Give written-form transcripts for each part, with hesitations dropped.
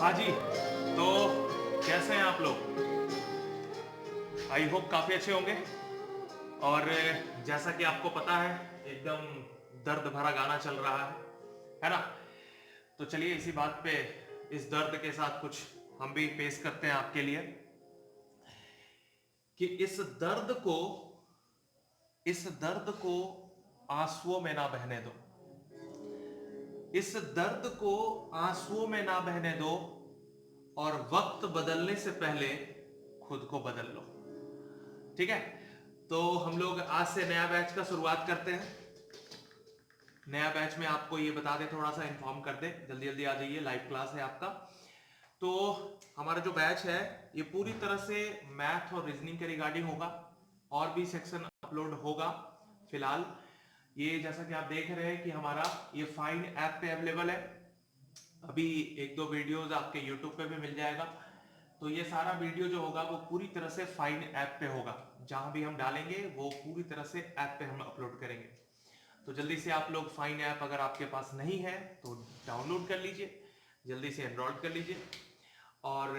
हाँ जी, तो कैसे हैं आप लोग? आई होप काफ़ी अच्छे होंगे। और जैसा कि आपको पता है, एकदम दर्द भरा गाना चल रहा है ना? तो चलिए इसी बात पे, इस दर्द के साथ कुछ हम भी पेश करते हैं आपके लिए कि इस दर्द को आंसुओं में ना बहने दो। इस दर्द को आंसुओं में ना बहने दो और वक्त बदलने से पहले खुद को बदल लो। ठीक है, तो हम लोग आज से नया बैच का शुरुआत करते हैं। नया बैच में आपको ये बता दें, थोड़ा सा इन्फॉर्म कर दें, जल्दी जल्दी आ जाइए, लाइव क्लास है आपका। तो हमारा जो बैच है ये पूरी तरह से मैथ और रीजनिंग के रिगार्डिंग होगा, और भी सेक्शन अपलोड होगा। फिलहाल ये जैसा कि आप देख रहे हैं कि हमारा ये फाइन ऐप पे अवेलेबल है। अभी एक दो वीडियोस आपके यूट्यूब पे भी मिल जाएगा। तो ये सारा वीडियो जो होगा वो पूरी तरह से फाइन ऐप पे होगा। जहां भी हम डालेंगे वो पूरी तरह से ऐप पे हम अपलोड करेंगे। तो जल्दी से आप लोग फाइन ऐप अगर आपके पास नहीं है तो डाउनलोड कर लीजिए, जल्दी से एनरोल कर लीजिए और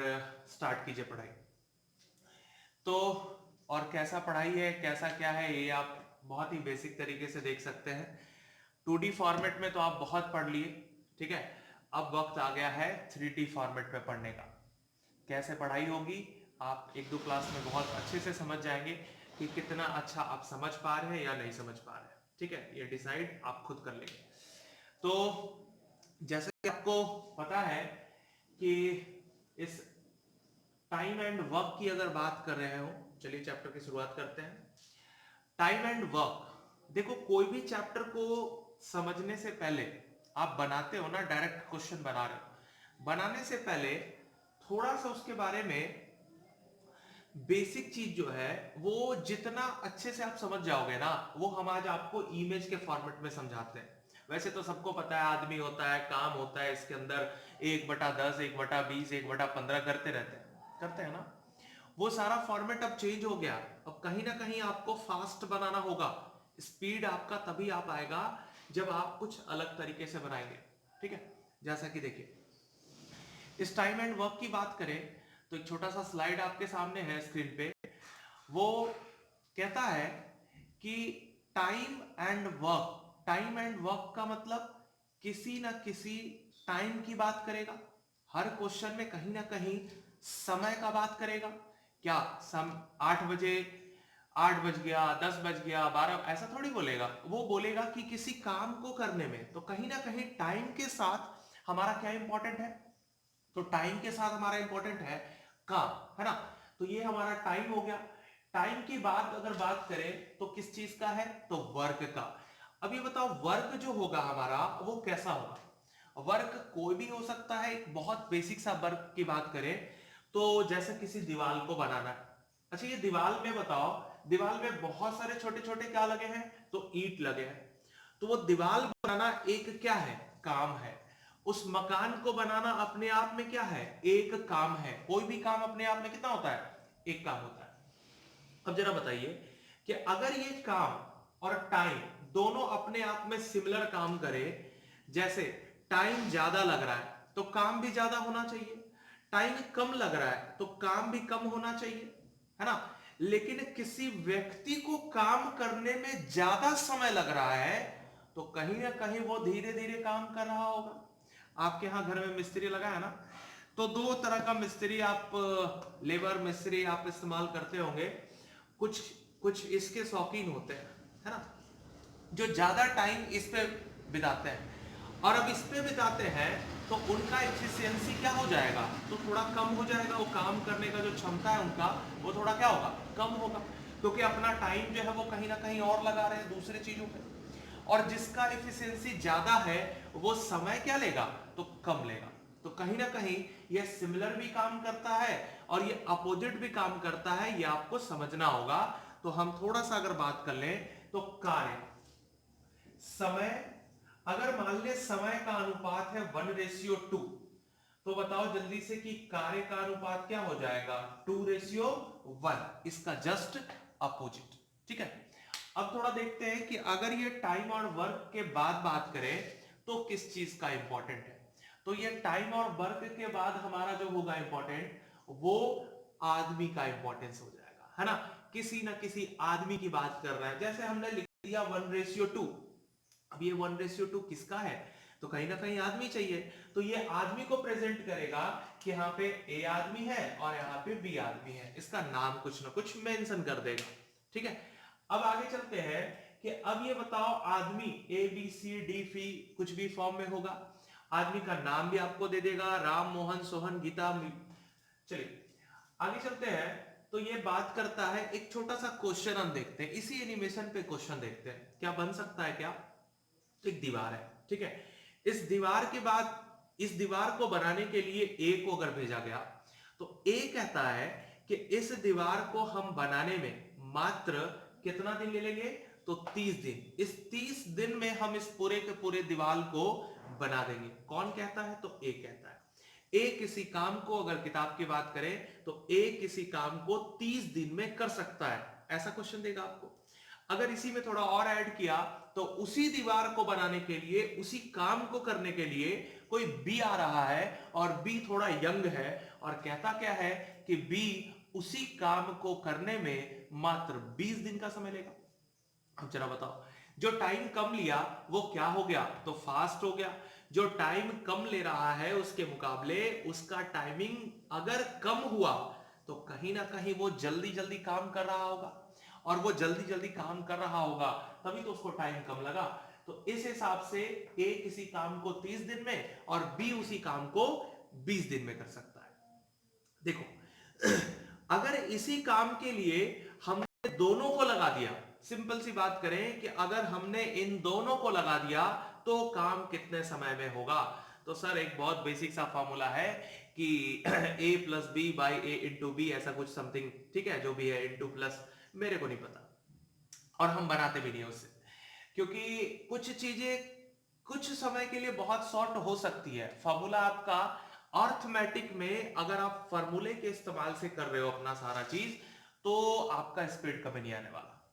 स्टार्ट कीजिए पढ़ाई। तो और कैसा पढ़ाई है, कैसा क्या है, ये आप बहुत ही बेसिक तरीके से देख सकते हैं। 2D फॉर्मेट में तो आप बहुत पढ़ लिए, ठीक है। अब वक्त आ गया है 3D फॉर्मेट में पढ़ने का। कैसे पढ़ाई होगी आप एक दो क्लास में बहुत अच्छे से समझ जाएंगे कि कितना अच्छा आप समझ पा रहे हैं या नहीं समझ पा रहे हैं। ठीक है, ये डिसाइड आप खुद कर लेंगे। तो जैसे कि आपको पता है कि इस टाइम एंड वर्क की अगर बात कर रहे हो, चलिए चैप्टर की शुरुआत करते हैं। टाइम एंड वर्क, देखो कोई भी चैप्टर को समझने से पहले आप बनाते हो ना, डायरेक्ट क्वेश्चन बना रहे हो, बनाने से पहले थोड़ा सा उसके बारे में बेसिक चीज जो है वो जितना अच्छे से आप समझ जाओगे ना, वो हम आज आपको इमेज के फॉर्मेट में समझाते हैं। वैसे तो सबको पता है, आदमी होता है, काम होता है, इसके अंदर 1/10, 1/20, 1/15 करते हैं ना। वो सारा फॉर्मेट अब चेंज हो गया। अब कहीं ना कहीं आपको फास्ट बनाना होगा। स्पीड आपका तभी आ पाएगा जब आप कुछ अलग तरीके से बनाएंगे। ठीक है, जैसा कि देखिए इस टाइम एंड वर्क की बात करें तो एक छोटा सा स्लाइड आपके सामने है स्क्रीन पे। वो कहता है कि टाइम एंड वर्क का मतलब किसी ना किसी टाइम की बात करेगा। हर क्वेश्चन में कहीं ना कहीं समय का बात करेगा। क्या 8 बजे, 8 बज गया, 10 बज गया, 12, ऐसा थोड़ी बोलेगा। वो बोलेगा कि किसी काम को करने में तो कहीं ना कहीं टाइम के साथ हमारा क्या इंपॉर्टेंट है। तो टाइम के साथ हमारा इंपॉर्टेंट है काम, है ना। तो ये हमारा टाइम हो गया। टाइम की बात अगर बात करें तो किस चीज का है, तो वर्क का। अब ये बताओ वर्क जो होगा हमारा वो कैसा होगा। वर्क कोई भी हो सकता है। एक बहुत बेसिक सा वर्क की बात करें तो जैसे किसी दीवार को बनाना है। अच्छा, ये दीवार में बताओ, दीवार में बहुत सारे छोटे छोटे क्या लगे हैं, तो ईंट लगे हैं। तो वो दीवार बनाना एक क्या है, काम है। उस मकान को बनाना अपने आप में क्या है, एक काम है। कोई भी काम अपने आप में कितना होता है, एक काम होता है। अब जरा बताइए कि अगर ये काम और टाइम दोनों अपने आप में सिमिलर काम करे, जैसे टाइम ज्यादा लग रहा है तो काम भी ज्यादा होना चाहिए, टाइम कम लग रहा है तो काम भी कम होना चाहिए, है ना। लेकिन किसी व्यक्ति को काम करने में ज्यादा समय लग रहा है तो कहीं ना कहीं वो धीरे धीरे काम कर रहा होगा। आपके यहां घर में मिस्त्री लगा है ना, तो दो तरह का मिस्त्री आप, लेबर मिस्त्री आप इस्तेमाल करते होंगे। कुछ कुछ इसके शौकीन होते हैं, है ना, जो ज्यादा टाइम इस पे बिताते हैं। और अब इस पे बिताते हैं तो उनका एफिशिएंसी क्या हो जाएगा, तो थोड़ा कम हो जाएगा। वो काम करने का जो क्षमता है उनका, वो थोड़ा क्या होगा, कम होगा। क्योंकि अपना टाइम जो है वो कहीं ना कहीं और लगा रहे हैं दूसरे चीजों पे। और जिसका एफिशिएंसी ज्यादा है वो समय क्या लेगा, तो कम लेगा। तो कहीं ना कहीं ये सिमिलर भी काम करता है और ये अपोजिट भी काम करता है, ये आपको समझना होगा। तो हम थोड़ा सा अगर बात कर लें तो कार्य, समय, अगर मान ले समय का अनुपात है 1:2, तो बताओ जल्दी से कि कार्य का अनुपात क्या हो जाएगा, 2:1, इसका जस्ट अपोजिट। ठीक है, अब थोड़ा देखते हैं कि अगर ये टाइम और वर्क के बाद बात करें तो किस चीज का इंपॉर्टेंट है। तो ये टाइम और वर्क के बाद हमारा जो होगा इंपॉर्टेंट, वो आदमी का इंपॉर्टेंस हो जाएगा, है ना। किसी ना किसी आदमी की बात कर रहा है, जैसे हमने लिख दिया 1:2। अब ये 1:2 किसका है, तो कहीं ना कहीं आदमी चाहिए, तो ये आदमी को प्रेजेंट करेगा कि यहाँ पे ए आदमी है और यहाँ पे बी आदमी है, इसका नाम कुछ ना कुछ मेंशन कर देगा, ठीक है। अब आगे चलते हैं कि अब ये बताओ आदमी ए बी सी डी फी कुछ भी फॉर्म में होगा, आदमी का नाम भी आपको दे देगा, राम मोहन सोहन गीता। चलिए आगे चलते हैं, तो ये बात करता है, एक छोटा सा क्वेश्चन हम देखते हैं, इसी एनिमेशन पे क्वेश्चन देखते हैं क्या बन सकता है। क्या, एक दीवार है, ठीक है, इस दीवार के बाद इस दीवार को बनाने के लिए ए को अगर भेजा गया, तो ए कहता है कि इस दीवार को हम बनाने में मात्र कितना दिन ले लेंगे, तो 30 दिन। इस 30 दिन में हम इस पूरे के पूरे दीवार को बना देंगे। कौन कहता है, तो ए कहता है। ए किसी काम को, अगर किताब की बात करें तो ए किसी काम को 30 दिन में कर सकता है, ऐसा क्वेश्चन देगा आपको। अगर इसी में थोड़ा और ऐड किया, तो उसी दीवार को बनाने के लिए, उसी काम को करने के लिए कोई बी आ रहा है और बी थोड़ा यंग है और कहता क्या है कि बी उसी काम को करने में मात्र 20 दिन का समय लेगा। अब जरा बताओ, जो टाइम कम लिया वो क्या हो गया, तो फास्ट हो गया। जो टाइम कम ले रहा है उसके मुकाबले उसका टाइमिंग अगर कम हुआ, तो कहीं ना कहीं वो जल्दी जल्दी काम कर रहा होगा, और वो जल्दी जल्दी काम कर रहा होगा तभी तो उसको टाइम कम लगा। तो इस हिसाब से ए किसी काम को 30 दिन में और बी उसी काम को 20 दिन में कर सकता है। देखो अगर इसी काम के लिए हमने दोनों को लगा दिया, सिंपल सी बात करें कि अगर हमने इन दोनों को लगा दिया तो काम कितने समय में होगा, तो सर एक बहुत बेसिक सा फॉर्मूला है कि a plus B by A into B, ऐसा कुछ समथिंग, ठीक है, जो भी है इंटू प्लस, मेरे को नहीं पता और हम बनाते भी नहीं उससे, क्योंकि कुछ चीजें कुछ समय के लिए बहुत शॉर्ट हो सकती है। फॉर्मूला आपका अर्थमेटिक में अगर आप फॉर्मूले के इस्तेमाल से कर रहे हो अपना सारा चीज, तो आपका स्पीड कभी नहीं आने वाला,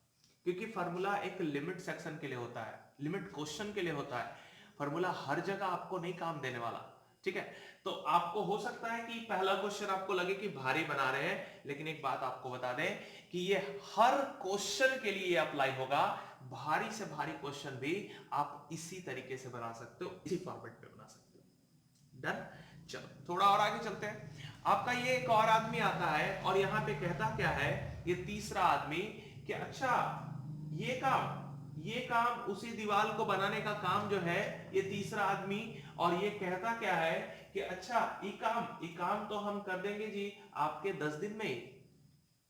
क्योंकि फॉर्मूला एक लिमिट सेक्शन के लिए होता है, लिमिट क्वेश्चन के लिए होता है। फॉर्मूला हर जगह आपको नहीं काम देने वाला, ठीक है। तो आपको हो सकता है कि पहला क्वेश्चन आपको लगे कि भारी बना रहे हैं, लेकिन एक बात आपको बता दें कि ये हर क्वेश्चन के लिए अप्लाई होगा। भारी से भारी क्वेश्चन भी आप इसी तरीके से बना सकते हो, इसी फॉर्मेट में बना सकते हो। डन। चलो थोड़ा और आगे चलते हैं। आपका ये एक और आदमी आता है और यहां पे कहता क्या है, ये तीसरा आदमी, कि अच्छा ये काम उसी दीवार को बनाने का काम जो है ये तीसरा आदमी, और ये कहता क्या है कि अच्छा ये काम तो हम कर देंगे जी आपके 10 दिन में ही।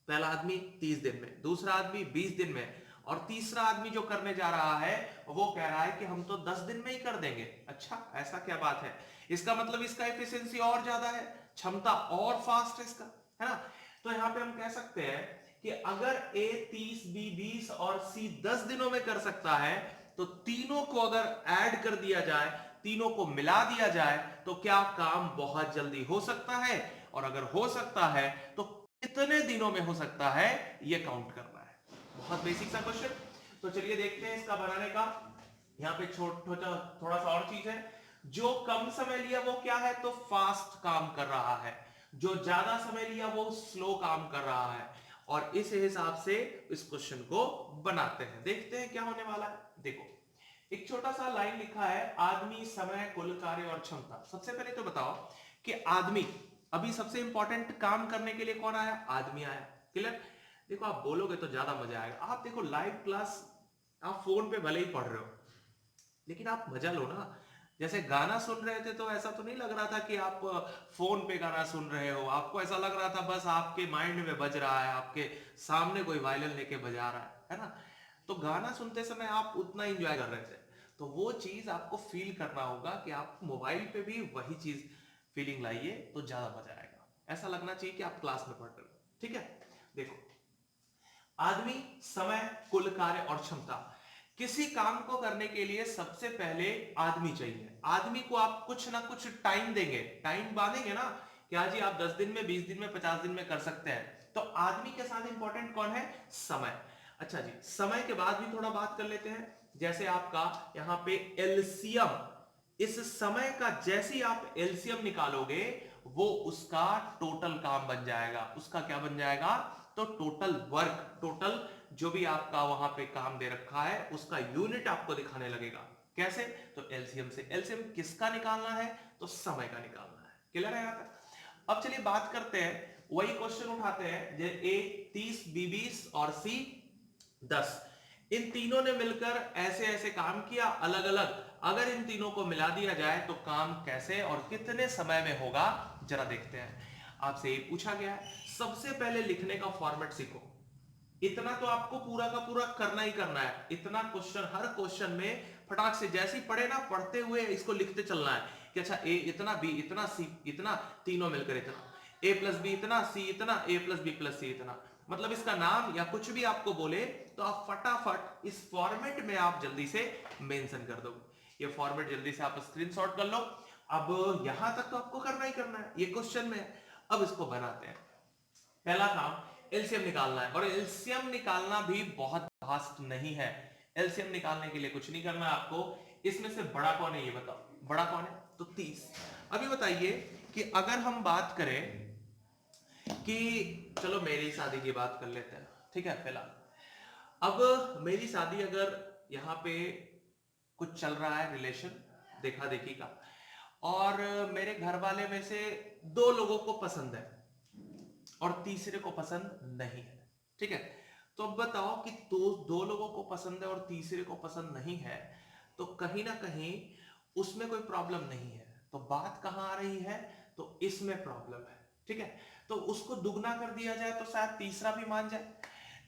पहला आदमी 30 दिन में, दूसरा आदमी 20 दिन में, और तीसरा आदमी जो करने जा रहा है वो कह रहा है कि हम तो 10 दिन में ही कर देंगे। अच्छा ऐसा क्या बात है, इसका मतलब इसका एफिशिएंसी और ज्यादा है, क्षमता और फास्ट है इसका, है ना। तो यहां पे हम कह सकते हैं कि अगर A 30, B 20 और C 10 दिनों में कर सकता है, तो तीनों को अगर ऐड कर दिया जाए, तीनों को मिला दिया जाए, तो क्या काम बहुत जल्दी हो सकता है, और अगर हो सकता है तो कितने दिनों में हो सकता है, ये काउंट करना है। बहुत बेसिक सा क्वेश्चन। तो चलिए देखते हैं इसका बनाने का। यहाँ पे थोड़ा सा और चीज है, जो कम समय लिया वो क्या है, तो फास्ट काम कर रहा है, जो ज्यादा समय लिया वो स्लो काम कर रहा है, और इस हिसाब से इस क्वेश्चन को बनाते हैं। देखते हैं क्या होने वाला है। देखो एक छोटा सा लाइन लिखा है, आदमी, समय, कुल कार्य और क्षमता। सबसे पहले तो बताओ कि आदमी, अभी सबसे इंपॉर्टेंट काम करने के लिए कौन आया, आदमी आया। क्लियर। देखो आप बोलोगे तो ज्यादा मजा आएगा। आप देखो लाइव क्लास आप फोन पे भले ही पढ़ रहे हो, लेकिन आप मजा लो ना। जैसे गाना सुन रहे थे तो ऐसा तो नहीं लग रहा था कि आप फोन पे गाना सुन रहे हो, आपको ऐसा लग रहा था बस आपके माइंड में बज रहा है, आपके सामने कोई वायलिन लेके बजा रहा है ना। तो गाना सुनते समय आप उतना एंजॉय कर रहे थे, तो वो चीज आपको फील करना होगा कि आप मोबाइल पे भी वही चीज फीलिंग लाइए तो ज्यादा मजा आएगा। ऐसा लगना चाहिए कि आप क्लास में पढ़ रहे हो, ठीक है। देखो आदमी, समय, कुल कार्य और क्षमता। किसी काम को करने के लिए सबसे पहले आदमी चाहिए। आदमी को आप कुछ ना कुछ टाइम देंगे, टाइम बांधेंगे ना, क्या जी आप 10 दिन में, 20 दिन में, 50 दिन में कर सकते हैं। तो आदमी के साथ इंपॉर्टेंट कौन है, समय। अच्छा जी, समय के बाद भी थोड़ा बात कर लेते हैं। जैसे आपका यहाँ पे एलसीएम, इस समय का जैसे ही आप एलसीएम निकालोगे वो उसका टोटल काम बन जाएगा। उसका क्या बन जाएगा? तो टोटल वर्क, टोटल जो भी आपका वहां पे काम दे रखा है उसका यूनिट आपको दिखाने लगेगा। कैसे? तो एलसीएम से। एलसीएम किसका निकालना है? तो समय का निकालना है। क्लियर है यहां तक? अब चलिए बात करते हैं, वही क्वेश्चन उठाते हैं, जे ए 30, बी 20 और सी 10। इन तीनों ने मिलकर ऐसे ऐसे काम किया अलग अलग। अगर इन तीनों को मिला दिया जाए तो काम कैसे और कितने समय में होगा, जरा देखते हैं। आपसे ये पूछा गया है, सबसे पहले लिखने का फॉर्मेट सीखो। इतना तो आपको पूरा का पूरा करना ही करना है। इतना क्वेश्चन, हर क्वेश्चन में फटाक से जैसे ही पढ़े ना, पढ़ते हुए इसको लिखते चलना है कि अच्छा ए इतना, बी इतना, सी इतना, तीनों मिलकर इतना, ए प्लस बी इतना, सी इतना, ए प्लस बी प्लस सी इतना। मतलब इसका नाम या कुछ भी आपको बोले तो आप फटाफट इस फॉर्मेट में आप जल्दी से मेंशन कर दोगे। ये फॉर्मेट जल्दी से आप स्क्रीनशॉट कर लो। अब यहां तक तो आपको करना ही करना है, ये क्वेश्चन में है। अब इसको बनाते हैं। पहला काम एलसीएम निकालना है, और एलसीएम निकालना भी बहुत फास्ट नहीं है। एलसीएम निकालने के लिए कुछ नहीं करना है आपको। इसमें से बड़ा कौन है ये बताओ, बड़ा कौन है? तो 30। अभी बताइए कि अगर हम बात करें कि चलो मेरी शादी की बात कर लेते हैं, ठीक है फिलहाल। अब मेरी शादी अगर यहाँ पे कुछ चल रहा है, रिलेशन देखा देखी का, और मेरे घर वाले में से 2 लोगों को पसंद है और तीसरे को पसंद नहीं है, ठीक है। तो अब बताओ कि दो लोगों को पसंद है और तीसरे को पसंद नहीं है, तो कहीं ना कहीं उसमें कोई प्रॉब्लम नहीं है। तो बात कहां आ रही है? तो इसमें प्रॉब्लम है, ठीक है। तो उसको दुगना कर दिया जाए तो शायद तीसरा भी मान जाए,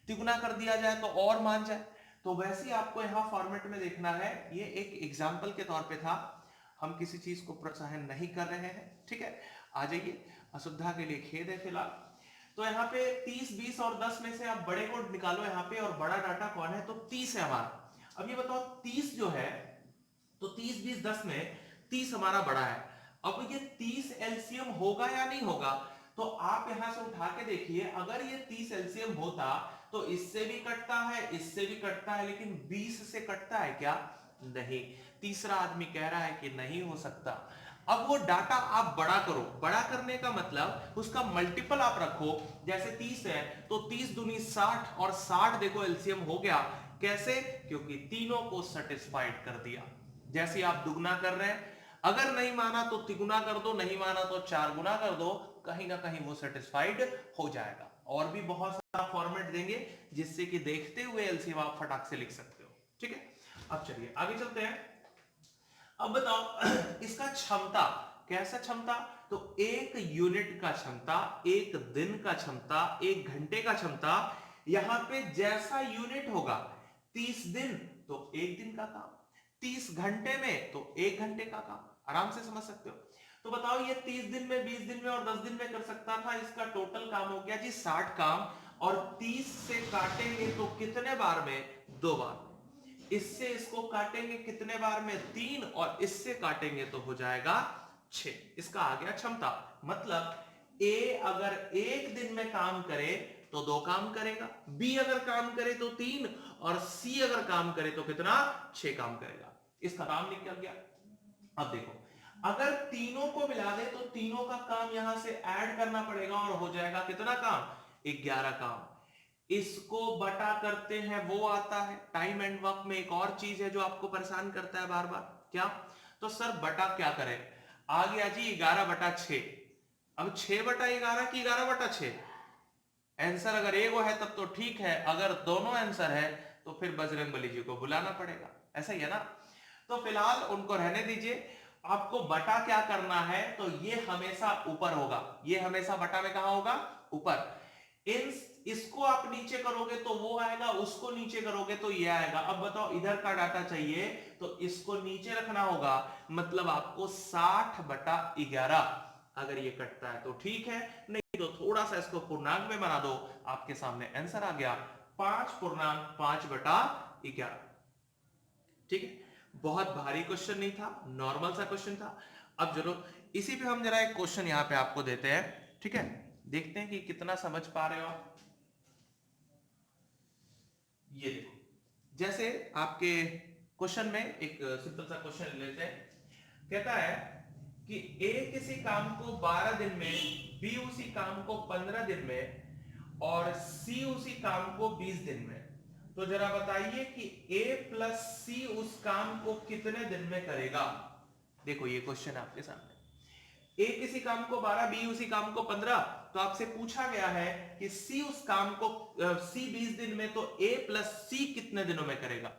तिगुना कर दिया जाए तो और मान जाए। तो वैसे ही आपको यहां फॉर्मेट में देखना है। ये एक एग्जाम्पल के तौर पे था, हम किसी चीज को प्रोत्साहन नहीं कर रहे हैं, ठीक है। आ जाइए, असुविधा के लिए खेद है फिलहाल। तो यहाँ पे 30, 20 और 10 में से आप बड़े को निकालो यहाँ पे, और बड़ा डाटा कौन है? तो 30 है हमारा। अब ये बताओ 30 जो है, तो 30, 20, 10 में 30 हमारा बड़ा है। अब ये 30 एलसीएम होगा या नहीं होगा? तो आप यहां से उठा के देखिए, अगर ये 30 एलसीएम होता तो इससे भी कटता है, इससे भी कटता है, लेकिन 20 से कटता है क्या? नहीं। तीसरा आदमी कह रहा है कि नहीं हो सकता। अब वो डाटा आप बड़ा करो, बड़ा करने का मतलब उसका मल्टीपल आप रखो। जैसे 30 है तो 30 दूनी 60, और 60 देखो एलसीएम हो गया। कैसे? क्योंकि तीनों को सेटिस्फाइड कर दिया। जैसे आप दुगना कर रहे हैं, अगर नहीं माना तो तिगुना कर दो, नहीं माना तो 4 गुना कर दो, कहीं ना कहीं वो सेटिस्फाइड हो जाएगा। और भी बहुत सारा फॉर्मेट देंगे जिससे कि देखते हुए एलसीएम आप फटाक से लिख सकते हो, ठीक है। अब चलिए आगे चलते हैं। अब बताओ इसका क्षमता, कैसा क्षमता? तो एक यूनिट का क्षमता, एक दिन का क्षमता, एक घंटे का क्षमता, यहां पे जैसा यूनिट होगा, 30 दिन तो एक दिन का काम, 30 घंटे में तो एक घंटे का काम। आराम से समझ सकते हो। तो बताओ ये 30 दिन में, 20 दिन में और 10 दिन में कर सकता था, इसका टोटल काम हो गया जी 60 काम। और 30 से काटेंगे तो कितने बार में? 2 बार। इससे इसको काटेंगे कितने बार में? 3। और इससे काटेंगे तो हो जाएगा 6। इसका आ गया क्षमता। मतलब ए अगर एक दिन में काम करे तो 2 काम करेगा, बी अगर काम करे तो 3, और सी अगर काम करे तो कितना? 6 काम करेगा। इसका काम निकल गया। अब देखो, अगर तीनों को मिला दे तो तीनों का काम यहां से ऐड करना पड़ेगा, और हो जाएगा कितना काम? 11 काम। इसको बटा करते हैं वो आता है। टाइम एंड वर्क में एक और चीज है जो आपको परेशान करता है बार बार, क्या? तो सर बटा क्या करें? आ गया जी 11/6। अब 6/11 की 11/6। आंसर अगर एगो है तब तो ठीक है, अगर दोनों आंसर है तो फिर बजरंगबली जी को बुलाना पड़ेगा। ऐसा ही है ना? तो फिलहाल उनको रहने दीजिए। आपको बटा क्या करना है? तो ये हमेशा ऊपर होगा, ये हमेशा बटा में कहां होगा? ऊपर। इन इसको आप नीचे करोगे तो वो आएगा, उसको नीचे करोगे तो ये आएगा। अब बताओ इधर का डाटा चाहिए तो इसको नीचे रखना होगा, मतलब आपको 60/11। अगर ये कटता है तो ठीक है, नहीं तो थोड़ा सा इसको पूर्णांक में बना दो, आपके सामने आंसर आ गया 5/5/11। ठीक है, बहुत भारी क्वेश्चन नहीं था, नॉर्मल सा क्वेश्चन था। अब जरूर इसी पे हम जरा एक क्वेश्चन यहां पे आपको देते हैं, ठीक है। देखते हैं कि कितना समझ पा रहे हो आप। ये देखो, जैसे आपके क्वेश्चन में एक सिंपल सा क्वेश्चन लेते हैं। कहता है कि ए किसी काम को 12 दिन में, बी उसी काम को 15 दिन में और सी उसी काम को 20 दिन में। तो जरा बताइए कि ए प्लस सी उस काम को कितने दिन में करेगा। देखो ये क्वेश्चन आपके सामने, ए किसी काम को 12, बी उसी काम को 15, तो आपसे पूछा गया है कि सी उस काम को सी 20 दिन में, तो ए प्लस सी कितने दिनों में करेगा।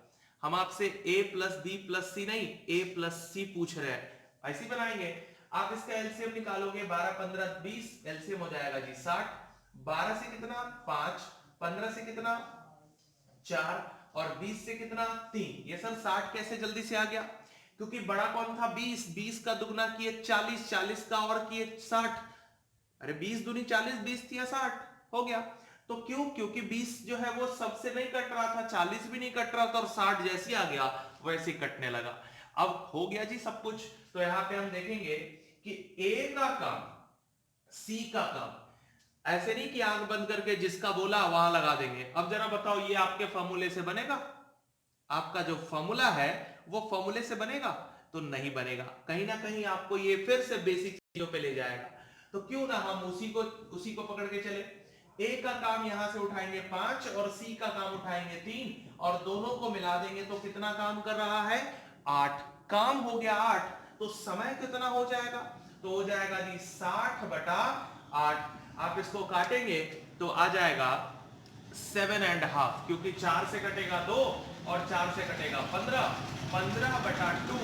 हम आपसे ए प्लस बी प्लस सी नहीं, ए प्लस सी पूछ रहे हैं। ऐसे ही बनाएंगे, आप इसका एलसीएम निकालोगे, 12 15 20, एलसीएम हो जाएगा जी 60। 12 से कितना 5, 15 से कितना 4 और 20 से कितना 3। ये सर 60 कैसे जल्दी से आ गया, क्योंकि बड़ा कौन था 20, 20 का दुगना किए 40, 40 का और किए 60। अरे 20 दूनी 40, 20 तिया 60 हो गया। तो क्यों, क्योंकि 20 जो है वो सबसे नहीं कट रहा था, 40 भी नहीं कट रहा था और 60 जैसे आ गया वैसे ही कटने लगा। अब हो गया जी सब कुछ। तो यहां पे हम देखेंगे कि ए का काम सी का काम, ऐसे नहीं कि आंख बंद करके जिसका बोला वहां लगा देंगे। अब जरा बताओ ये आपके फॉर्मूले से बनेगा, आपका जो फॉर्मूला है वो फॉर्मूले से बनेगा तो नहीं बनेगा, कहीं ना कहीं आपको ये फिर से बेसिक चीजों पे ले जाएगा। तो क्यों ना हम उसी को पकड़ के चले। ए का काम यहां से उठाएंगे 5 और सी का काम उठाएंगे 3 और दोनों को मिला देंगे तो कितना काम कर रहा है 8। काम हो गया 8, तो समय कितना हो जाएगा, तो हो जाएगा जी 60/8। आप इसको काटेंगे तो आ जाएगा 7.5, क्योंकि 4 से कटेगा 2 और 4 से कटेगा 15, 15/2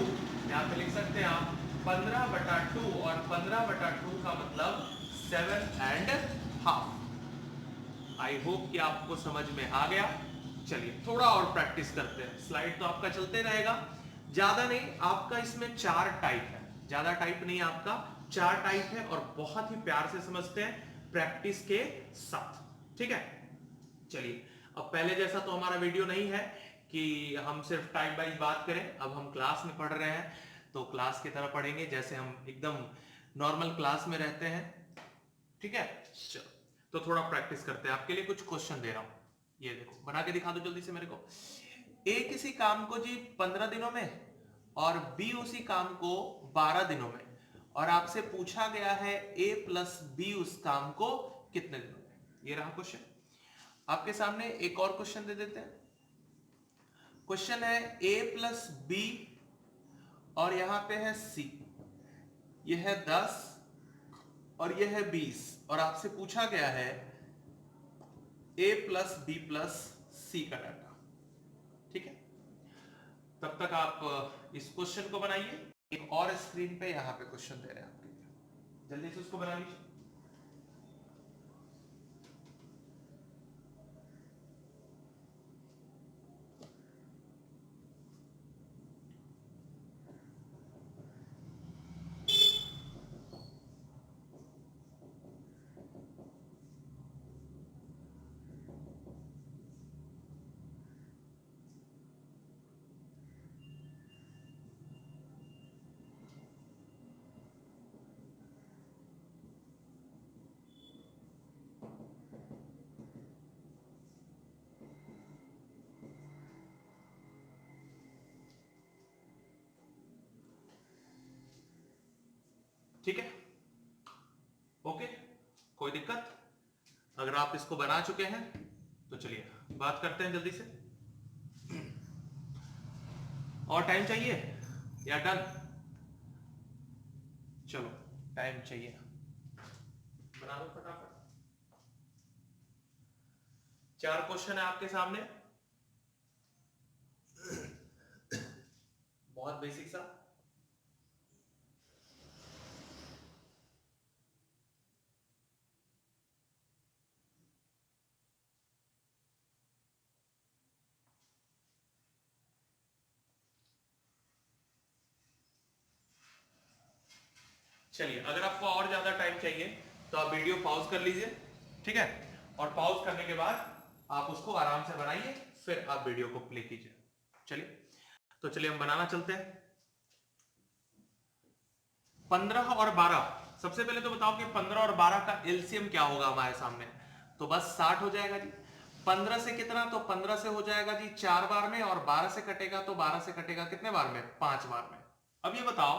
यहां पे लिख सकते हैं आप 15/2 और 15/2 का मतलब 7.5। आई होप कि आपको समझ में आ गया। चलिए थोड़ा और प्रैक्टिस करते हैं, स्लाइड तो आपका चलते रहेगा, ज्यादा नहीं। आपका इसमें 4 टाइप है, ज्यादा टाइप नहीं, आपका 4 टाइप है और बहुत ही प्यार से समझते हैं प्रैक्टिस के साथ, ठीक है। चलिए अब पहले जैसा तो हमारा वीडियो नहीं है कि हम सिर्फ टाइप वाइज बात करें, अब हम क्लास में पढ़ रहे हैं तो क्लास की तरह पढ़ेंगे जैसे हम एकदम नॉर्मल क्लास में रहते हैं, ठीक है। चलो तो थोड़ा प्रैक्टिस करते हैं, आपके लिए कुछ क्वेश्चन दे रहा हूं, ये देखो बना के दिखा दो जल्दी से मेरे को। ए किसी काम को जी 15 दिनों में और बी उसी काम को 12 दिनों में, और आपसे पूछा गया है ए प्लस बी उस काम को कितने दिनों में। ये रहा क्वेश्चन। आपके सामने एक और क्वेश्चन दे देते हैं। क्वेश्चन है ए प्लस बी और यहां पे है सी, यह है 10 और यह है 20, और आपसे पूछा गया है ए प्लस बी प्लस सी का डाटा, ठीक है। तब तक आप इस क्वेश्चन को बनाइए, एक और स्क्रीन पे यहां पे क्वेश्चन दे रहे हैं आपके लिए, जल्दी से उसको बना लीजिए। ठीक है, ओके, कोई दिक्कत। अगर आप इसको बना चुके हैं तो चलिए बात करते हैं जल्दी से। और टाइम चाहिए या डन? चलो टाइम चाहिए, बना दो फटाफट। 4 क्वेश्चन है आपके सामने, बहुत बेसिक सा। चलिए अगर आपको और ज्यादा टाइम चाहिए तो आप वीडियो पॉज कर लीजिए, ठीक है, और पॉज करने के बाद आप उसको आराम से बनाइए, फिर आप वीडियो को प्ले कीजिए। चलिए तो चलिए हम बनाना चलते हैं। 15 और 12, सबसे पहले तो बताओ कि 15 और 12 का एलसीएम क्या होगा हमारे सामने, तो बस 60 हो जाएगा जी। 15 से कितना, तो 15 से हो जाएगा जी 4 बार में, और 12 से कटेगा तो 12 से कटेगा कितने बार में, 5 बार में। अब ये बताओ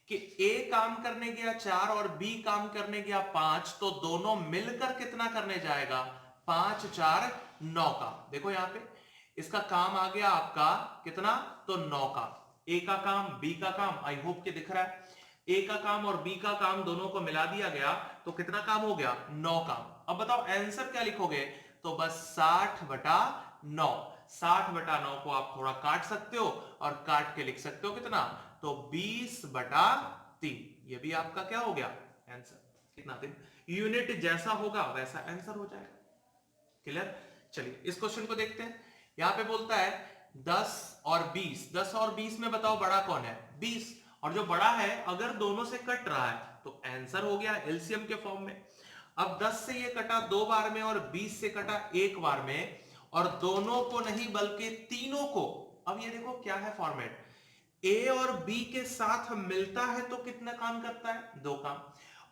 कि ए काम करने गया 4 और बी काम करने गया 5, तो दोनों मिलकर कितना करने जाएगा? 5 4 9 का। देखो यहां पे इसका काम आ गया आपका कितना? तो 9 का। ए का काम, बी का काम, आई होप के दिख रहा है। ए का काम और बी का काम दोनों को मिला दिया गया तो कितना काम हो गया? 9 काम। अब बताओ आंसर क्या लिखोगे? तो बस 60/9। 60/9 को आप थोड़ा काट सकते हो और काट के लिख सकते हो कितना? तो 20/3। ये भी आपका क्या हो गया? आंसर। कितना दिन? यूनिट जैसा होगा वैसा आंसर हो जाएगा। क्लियर? चलिए इस क्वेश्चन को देखते हैं। यहां पे बोलता है 10 और 20। 10 और 20 में बताओ बड़ा कौन है? 20। और जो बड़ा है अगर दोनों से कट रहा है तो आंसर हो गया एलसीएम के फॉर्म में। अब 10 से ये कटा 2 बार में और 20 से कटा 1 बार में, और दोनों को नहीं बल्कि तीनों को। अब ये देखो क्या है फॉर्मेट, ए और बी के साथ मिलता है तो कितना काम करता है? 2 काम।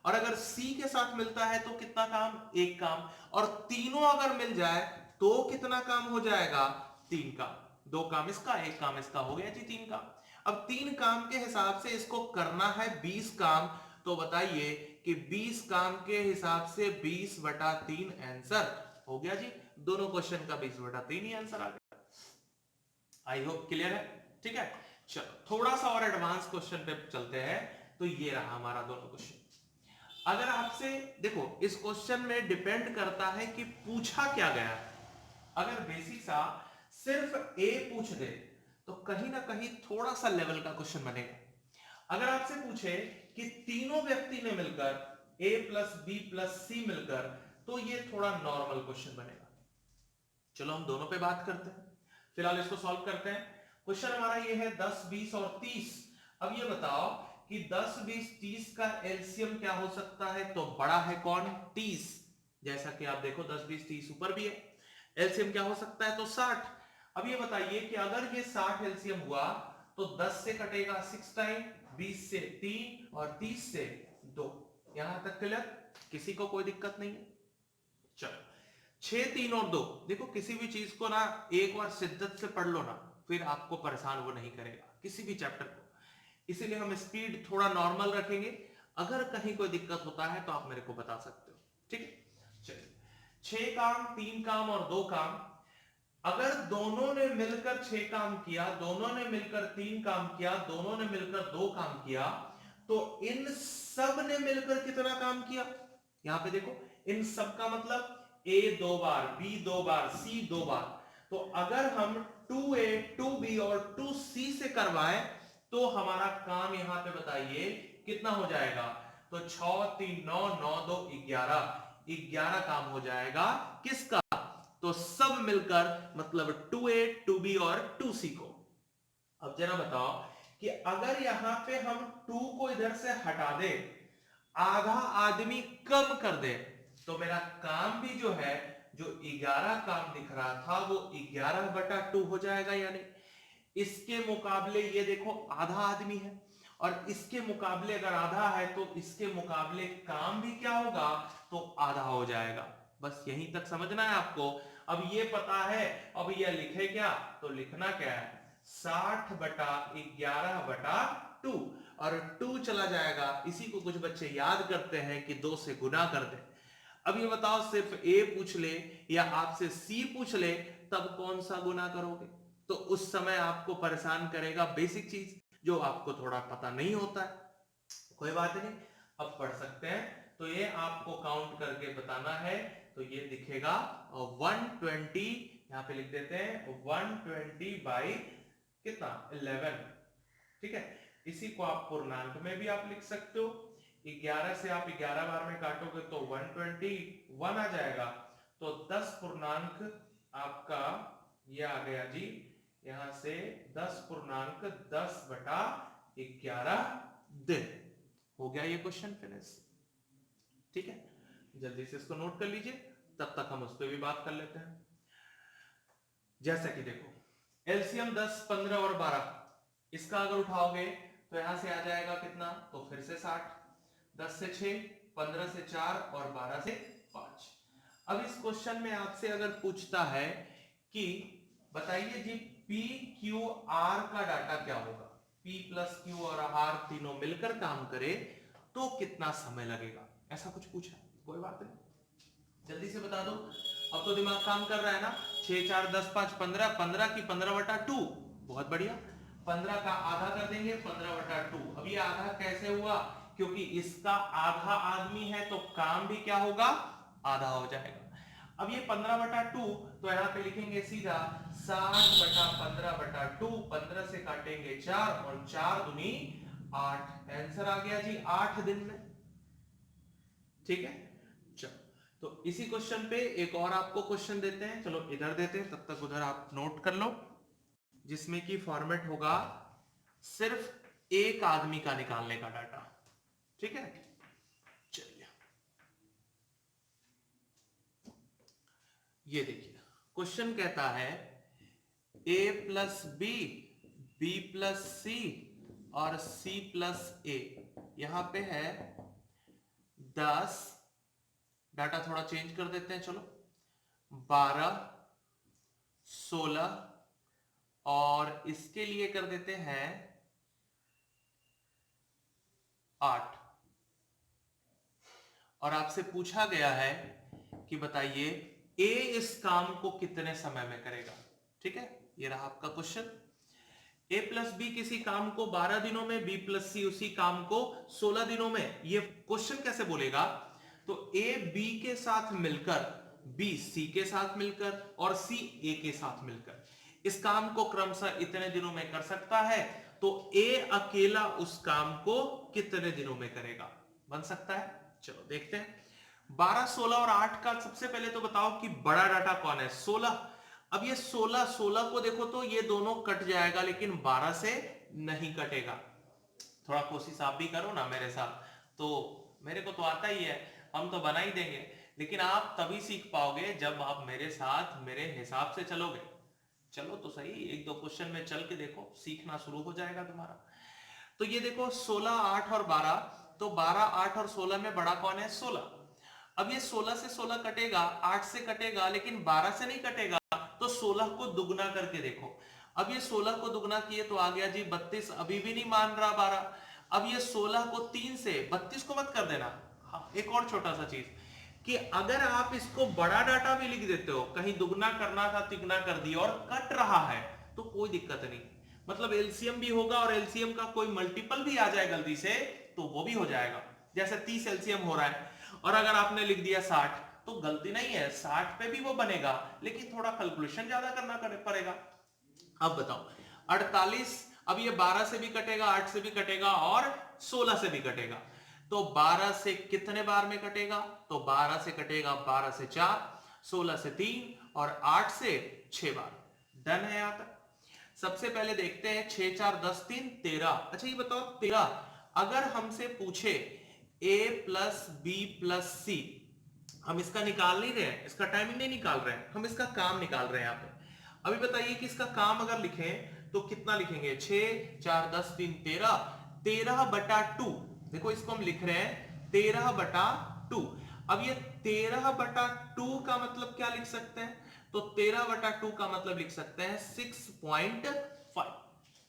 और अगर सी के साथ मिलता है तो कितना काम? 1 काम। और तीनों अगर मिल जाए तो कितना काम हो जाएगा? 3 काम। 2 काम इसका, 1 काम इसका, हो गया जी 3 काम। अब 3 काम के हिसाब से इसको करना है 20 काम। तो बताइए कि 20 काम के हिसाब से 20/3 आंसर हो गया जी। दोनों क्वेश्चन का 20/3 ही आंसर आ गया। आई होप क्लियर है। ठीक है, चलो थोड़ा सा और एडवांस क्वेश्चन पे चलते हैं। तो ये रहा हमारा दोनों क्वेश्चन। अगर आपसे देखो इस क्वेश्चन में डिपेंड करता है कि पूछा क्या गया है। अगर बेसिक सा सिर्फ ए पूछ दे तो कहीं ना कहीं थोड़ा सा लेवल का क्वेश्चन बनेगा। अगर आपसे पूछे कि तीनों व्यक्ति ने मिलकर ए प्लस बी प्लस सी मिलकर, तो ये थोड़ा नॉर्मल क्वेश्चन बनेगा। चलो हम दोनों पे बात करते हैं, फिलहाल इसको सॉल्व करते हैं। क्वेश्चन हमारा ये है 10 20 और 30। अब ये बताओ कि 10 20 30 का एलसीएम क्या हो सकता है? तो बड़ा है कौन? 30। जैसा कि आप देखो 10 20 30 ऊपर भी है। एलसीएम क्या हो सकता है? तो 60। अब ये बताइए कि अगर ये 60 एलसीएम हुआ तो 10 से कटेगा 6 टाइम, 20 से 3 और 30 से 2। यहां तक क्लियर? किसी को कोई दिक्कत नहीं है? चलो 6 3 और 2। देखो किसी भी चीज को ना एक बार शिद्दत से पढ़ लो ना, फिर आपको परेशान वो नहीं करेगा किसी भी चैप्टर को। इसीलिए हम स्पीड थोड़ा नॉर्मल रखेंगे। अगर कहीं कोई दिक्कत होता है तो आप मेरे को बता सकते हो। ठीक है, चलिए 6 काम, 3 काम और 2 काम। अगर दोनों ने मिलकर 6 काम किया, दोनों ने मिलकर 3 काम किया, दोनों ने मिलकर 2 काम किया, तो इन सब ने मिलकर कितना काम किया? यहां पे देखो इन सब का मतलब ए 2 बार, बी 2 बार, सी 2 बार। तो अगर हम 2A 2B और 2C से करवाएं तो हमारा काम यहां पे बताइए कितना हो जाएगा? तो 6 3 9 9 2 11। 11 काम हो जाएगा किसका? तो सब मिलकर मतलब 2A 2B और 2C को। अब जरा बताओ कि अगर यहां पे हम 2 को इधर से हटा दे, आधा आदमी कम कर दे, तो मेरा काम भी जो है, जो 11 काम दिख रहा था वो 11/2 हो जाएगा। यानी इसके मुकाबले ये देखो आधा आदमी है, और इसके मुकाबले अगर आधा है तो इसके मुकाबले काम भी क्या होगा? तो आधा हो जाएगा। बस यहीं तक समझना है आपको। अब ये पता है, अब ये लिखे क्या? तो लिखना क्या है? 60/11/2। और 2 चला जाएगा, इसी को कुछ बच्चे याद करते हैं कि 2 से गुना कर दे। अब ये बताओ सिर्फ ए पूछ ले या आपसे सी पूछ ले, तब कौन सा गुना करोगे? तो उस समय आपको परेशान करेगा बेसिक चीज जो आपको थोड़ा पता नहीं होता है। कोई बात नहीं, अब पढ़ सकते हैं। तो ये आपको काउंट करके बताना है। तो ये दिखेगा 120, यहां पे लिख देते हैं 120 कितना? 11। ठीक है, इसी को आप पूर्णांक में भी आप लिख सकते हो। 11 से आप 11 बार में काटोगे तो 121 आ जाएगा। तो 10 पूर्णांक आपका ये आ गया जी। यहां से 10 पूर्णांक 10/11 दिन हो गया ये क्वेश्चन फिनिश। ठीक है, जल्दी से इसको नोट कर लीजिए, तब तक हम उस पर भी बात कर लेते हैं। जैसा कि देखो एलसीएम 10 15 और 12, इसका अगर उठाओगे तो यहां से आ जाएगा कितना? तो फिर से 60। 10 से 6, 15 से 4 और 12 से 5। अब इस क्वेश्चन में आपसे अगर पूछता है कि बताइए जी पी क्यू आर का डाटा क्या होगा, P प्लस Q और R तीनों मिलकर काम करे तो कितना समय लगेगा, ऐसा कुछ पूछा। कोई बात नहीं, जल्दी से बता दो। अब तो दिमाग काम कर रहा है ना। 6 4 10 5 15, 15 की 15/2, बहुत बढ़िया। 15 का आधा कर देंगे, 15/2। अब ये आधा कैसे हुआ, क्योंकि इसका आधा आदमी है तो काम भी क्या होगा, आधा हो जाएगा। अब ये 15/2 तो यहाँ पे लिखेंगे सीधा 60/15/2। 15 से काटेंगे 4 और 4 दूनी 8। आंसर आ गया जी 8 दिन में। ठीक है, चलो तो इसी क्वेश्चन पे एक और आपको क्वेश्चन देते हैं। चलो इधर देते हैं, तब तक उधर आप नोट कर लो, जिसमें कि फॉर्मेट होगा सिर्फ एक आदमी का निकालने का डाटा। ठीक है, चलिए ये देखिए क्वेश्चन कहता है a plus B, B plus C और c प्लस ए। यहां पे है 10, डाटा थोड़ा चेंज कर देते हैं, चलो 12, 16 और इसके लिए कर देते हैं 8। और आपसे पूछा गया है कि बताइए ए इस काम को कितने समय में करेगा। ठीक है, ये रहा आपका क्वेश्चन। ए प्लस बी किसी काम को 12 दिनों में, बी प्लस सी उसी काम को 16 दिनों में। ये क्वेश्चन कैसे बोलेगा, तो ए बी के साथ मिलकर, बी सी के साथ मिलकर और सी ए के साथ मिलकर इस काम को क्रमशः इतने दिनों में कर सकता है, तो ए अकेला उस काम को कितने दिनों में करेगा, बन सकता है। चलो देखते हैं 12, 16 और 8 का। सबसे पहले तो बताओ कि बड़ा डाटा कौन है, 16। अब ये 16 को देखो तो ये दोनों कट जाएगा, लेकिन 12 से नहीं कटेगा। थोड़ा कोशिश आप भी करो ना मेरे साथ, तो मेरे को तो आता ही है, हम तो बना ही देंगे, लेकिन आप तभी सीख पाओगे जब आप मेरे साथ मेरे हिसाब से चलोगे। चलो तो सही, एक दो क्वेश्चन में चल के देखो, सीखना शुरू हो जाएगा तुम्हारा। तो ये देखो 16, 8 और 12, तो 12, 8 और 16 में बड़ा कौन है, 16। अब ये 16 से 16 कटेगा, 8 से कटेगा, लेकिन 12 से नहीं कटेगा, तो 16 को दुगना करके देखो। अब ये 16 को दुगना किए तो आ गया जी 32, अभी भी नहीं मान रहा 12। अब ये 16 को 3 से, 32 को मत कर देना। हाँ, एक और छोटा सा चीज कि अगर आप इसको बड़ा डाटा भी लिख देते हो, कहीं दुगना करना था तिगुना कर दिया और कट रहा है, तो कोई दिक्कत नहीं, मतलब एलसीएम भी होगा और एलसीएम का कोई मल्टीपल भी आ जाए गलती से तो वो भी हो जाएगा। जैसे 30 एलसीएम हो रहा है और अगर आपने लिख दिया 60, तो गलती नहीं है, 60 पे भी वो बनेगा, लेकिन थोड़ा कैलकुलेशन ज्यादा करना पड़ेगा। अब बताओ 48, अब ये 12 से भी कटेगा, 8 से भी कटेगा और 16 से भी कटेगा, तो 12 से कितने बार में कटेगा, तो 12 से कटेगा 12 से 4, 16 से 3 और 8 से 6 बार। डन है यहां तक। सबसे पहले देखते हैं 6 4 10 3 13। अच्छा ये बताओ 13 अगर हमसे पूछे a प्लस बी प्लस सी, हम इसका निकाल नहीं रहे हैं, इसका टाइमिंग नहीं निकाल रहे हैं, हम इसका काम निकाल रहे हैं यहाँ पे। अभी बताइए कि इसका काम अगर लिखें तो कितना लिखेंगे, 6 4 10 3 13, 13/2। देखो इसको हम लिख रहे हैं 13/2। अब ये 13/2 का मतलब क्या लिख सकते हैं, तो 13/2 का मतलब लिख सकते हैं 6.5।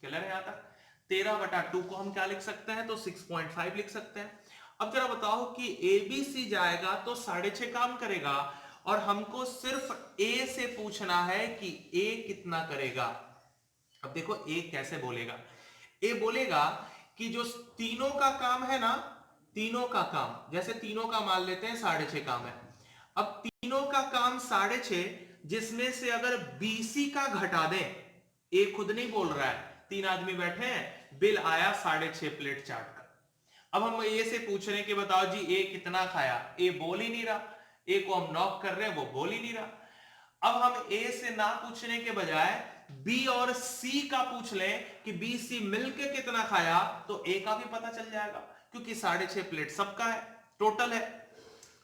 क्लियर है यहां तक। 13/2 को हम क्या लिख सकते हैं, तो 6.5 लिख सकते हैं। अब जरा बताओ कि ABC जाएगा तो 6.5 काम करेगा और हमको सिर्फ A से पूछना है कि A कितना करेगा। अब देखो A कैसे बोलेगा, A बोलेगा कि जो तीनों का काम है ना, तीनों का काम, जैसे तीनों का मान लेते हैं 6.5 काम है। अब तीनों का काम 6.5, जिसमें से अगर BC का घटा दें, A खुद नहीं बोल रहा है, 3 आदमी बैठे हैं, बिल आया 6.5 प्लेट चाट का। अब हम ए से पूछ रहे हैं कि बताओ जी ए कितना खाया, ए बोल ही नहीं रहा, ए को हम नॉक कर रहे हैं, वो बोल ही नहीं रहा। अब हम ए से ना पूछने के बजाय बी और सी का पूछ लें कि बी सी मिलके कितना खाया, तो ए का भी पता चल जाएगा, क्योंकि 6.5 प्लेट सबका है, टोटल है।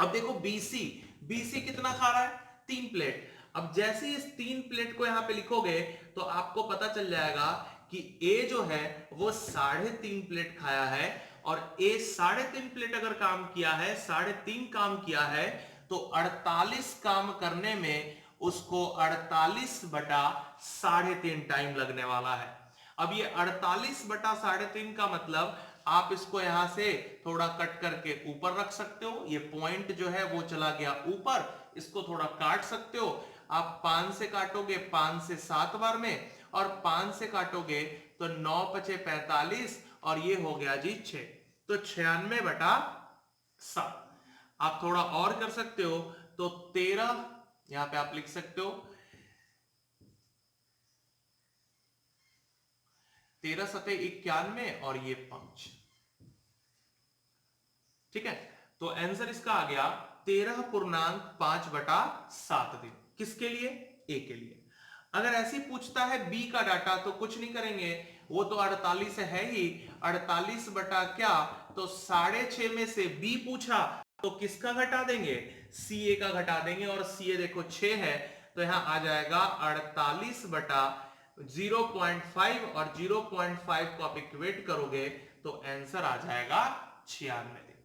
अब देखो बीसी कितना खा रहा है, 3 प्लेट। अब जैसे इस 3 प्लेट को यहां पे लिखोगे तो आपको पता चल जाएगा कि ए जो है वो 3.5 प्लेट खाया है, और ए 3.5 प्लेट अगर काम किया है, 3.5 काम किया है, तो 48 काम करने में उसको 48/3.5 टाइम लगने वाला है। अब ये 48/3.5 का मतलब आप इसको यहां से थोड़ा कट करके ऊपर रख सकते हो, ये पॉइंट जो है वो चला गया ऊपर, इसको थोड़ा काट सकते हो। आप 5 से काटोगे 5 से 7 बार में, और 5 से काटोगे तो 9 पचे 45, और ये हो गया जी 6, तो 96/7। आप थोड़ा और कर सकते हो तो 13 यहां पे आप लिख सकते हो, 13 सते 91 और ये 5। ठीक है, तो आंसर इसका आ गया 13.5/7 दिन। किसके लिए? ए के लिए। अगर ऐसे ही पूछता है बी का डाटा तो कुछ नहीं करेंगे, वो तो 48 है ही, 48 बटा क्या, तो 6.5 में से बी पूछा तो किसका घटा देंगे? सी ए का घटा देंगे, और सी ए देखो 6 है, तो यहां आ जाएगा 48/0.5, और 0.5 को आप इक्वेट करोगे तो आंसर आ जाएगा 96 दिन।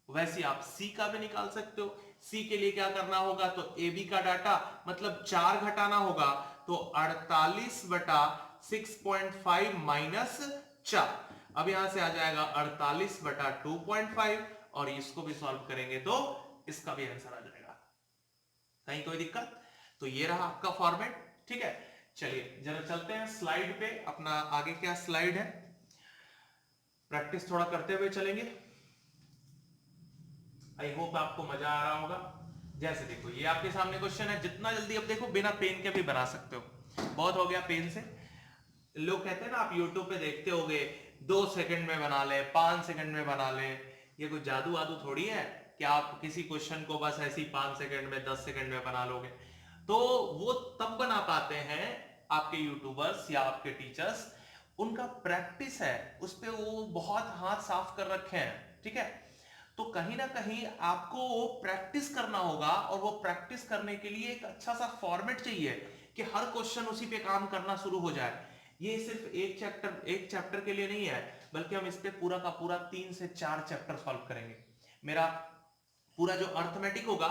वैसे आप सी का भी निकाल सकते हो। सी के लिए क्या करना होगा, तो ए बी का डाटा मतलब 4 घटाना होगा, तो 48/6.5 माइनस 4। अब यहां से आ जाएगा 48/2.5, और इसको भी सॉल्व करेंगे तो इसका भी आंसर आ जाएगा। कहीं कोई दिक्कत? तो ये रहा आपका फॉर्मेट। ठीक है, चलिए जरा चलते हैं स्लाइड पे। अपना आगे क्या स्लाइड है, प्रैक्टिस थोड़ा करते हुए चलेंगे। आई होप आपको मजा आ रहा होगा। जैसे देखो ये आपके सामने क्वेश्चन है, जितना जल्दी अब देखो बिना पेन के भी बना सकते हो, बहुत हो गया पेन से। लोग कहते हैं ना, आप यूट्यूब पे देखते होगे 2 सेकंड में बना ले, 5 सेकंड में बना ले। ये कोई जादू वादू थोड़ी है कि आप किसी क्वेश्चन को बस ऐसे ही 5 सेकंड में 10 सेकंड में बना लोगे। तो वो तब बना पाते हैं आपके यूट्यूबर्स या आपके टीचर्स, उनका प्रैक्टिस है उस पे, वो बहुत हाथ साफ कर रखे हैं। ठीक है, तो कहीं ना कहीं आपको प्रैक्टिस करना होगा, और वो प्रैक्टिस करने के लिए एक अच्छा सा फॉर्मेट चाहिए कि हर क्वेश्चन उसी पे काम करना शुरू हो जाए। ये सिर्फ एक चैप्टर के लिए नहीं है, बल्कि हम इस पे पूरा का पूरा 3 से 4 चैप्टर सॉल्व करेंगे। मेरा पूरा जो अर्थमेटिक होगा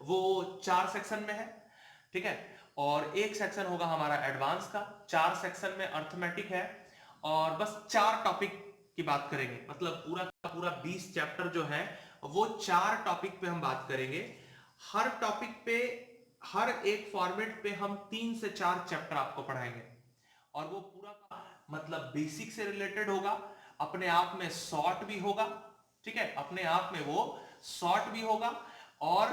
वो 4 सेक्शन में है। ठीक है, और एक सेक्शन होगा हमारा एडवांस का। 4 सेक्शन में अर्थमेटिक है, और बस 4 टॉपिक की बात करेंगे, मतलब पूरा का पूरा 20 चैप्टर जो है वो 4 टॉपिक पे हम बात करेंगे। हर टॉपिक पे, हर एक फॉर्मेट पे हम 3 से 4 चैप्टर आपको पढ़ाएंगे, और वो पूरा का मतलब बेसिक से रिलेटेड होगा, अपने आप में शॉर्ट भी होगा। ठीक है, अपने आप में वो शॉर्ट भी होगा और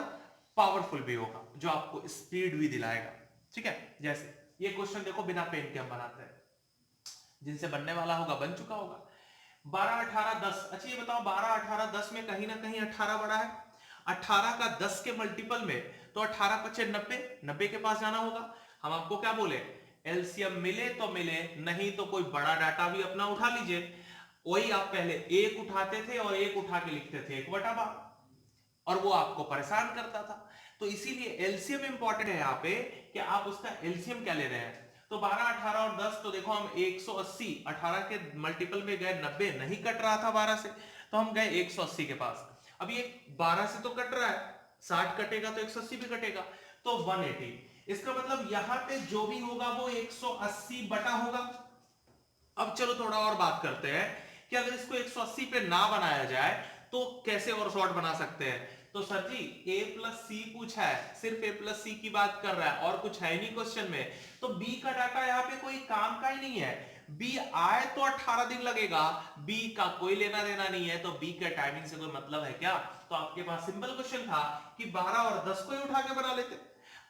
पावरफुल भी होगा, जो आपको स्पीड भी दिलाएगा। ठीक है, जैसे ये क्वेश्चन देखो बिना पेन के हम बनाते हैं, जिनसे बनने वाला होगा बन चुका होगा। 12 18 10, अच्छा ये बताओ 12 18 10 में कहीं ना कहीं 18 बड़ा है। 18 का 10 के मल्टीपल में, तो 18 पचे 90, 90 के पास जाना होगा। हम आपको क्या बोले, एलसीएम मिले तो मिले, नहीं तो कोई बड़ा डाटा भी अपना उठा लीजिए। वही आप पहले एक उठाते थे और एक उठा के लिखते थे 1/12, और वो आपको परेशान करता था। तो इसीलिए एलसीएम इंपॉर्टेंट है यहाँ पे, कि आप उसका एलसीएम क्या ले रहे हैं। तो 12 18 और 10, तो देखो हम 180, 18 के मल्टीपल में गए 90, नहीं कट रहा था 12 से, तो हम गए 180 के पास। अब ये 12 से तो कट रहा है, 60 कटेगा तो 180 भी कटेगा, तो 180। इसका मतलब यहां पे जो भी होगा वो 180 बटा होगा। अब चलो थोड़ा और बात करते हैं कि अगर इसको 180 पे ना बनाया जाए तो कैसे और शॉर्ट बना सकते हैं। तो सर जी a प्लस सी पूछा है, सिर्फ a प्लस सी की बात कर रहा है और कुछ है ही नहीं क्वेश्चन में, तो b का डाटा यहाँ पे कोई काम का ही नहीं है। b आए तो 18 दिन लगेगा, b का कोई लेना देना नहीं है, तो b के टाइमिंग से कोई मतलब है क्या। तो आपके पास सिंपल क्वेश्चन था कि 12 और 10 को ही उठा के बना लेते।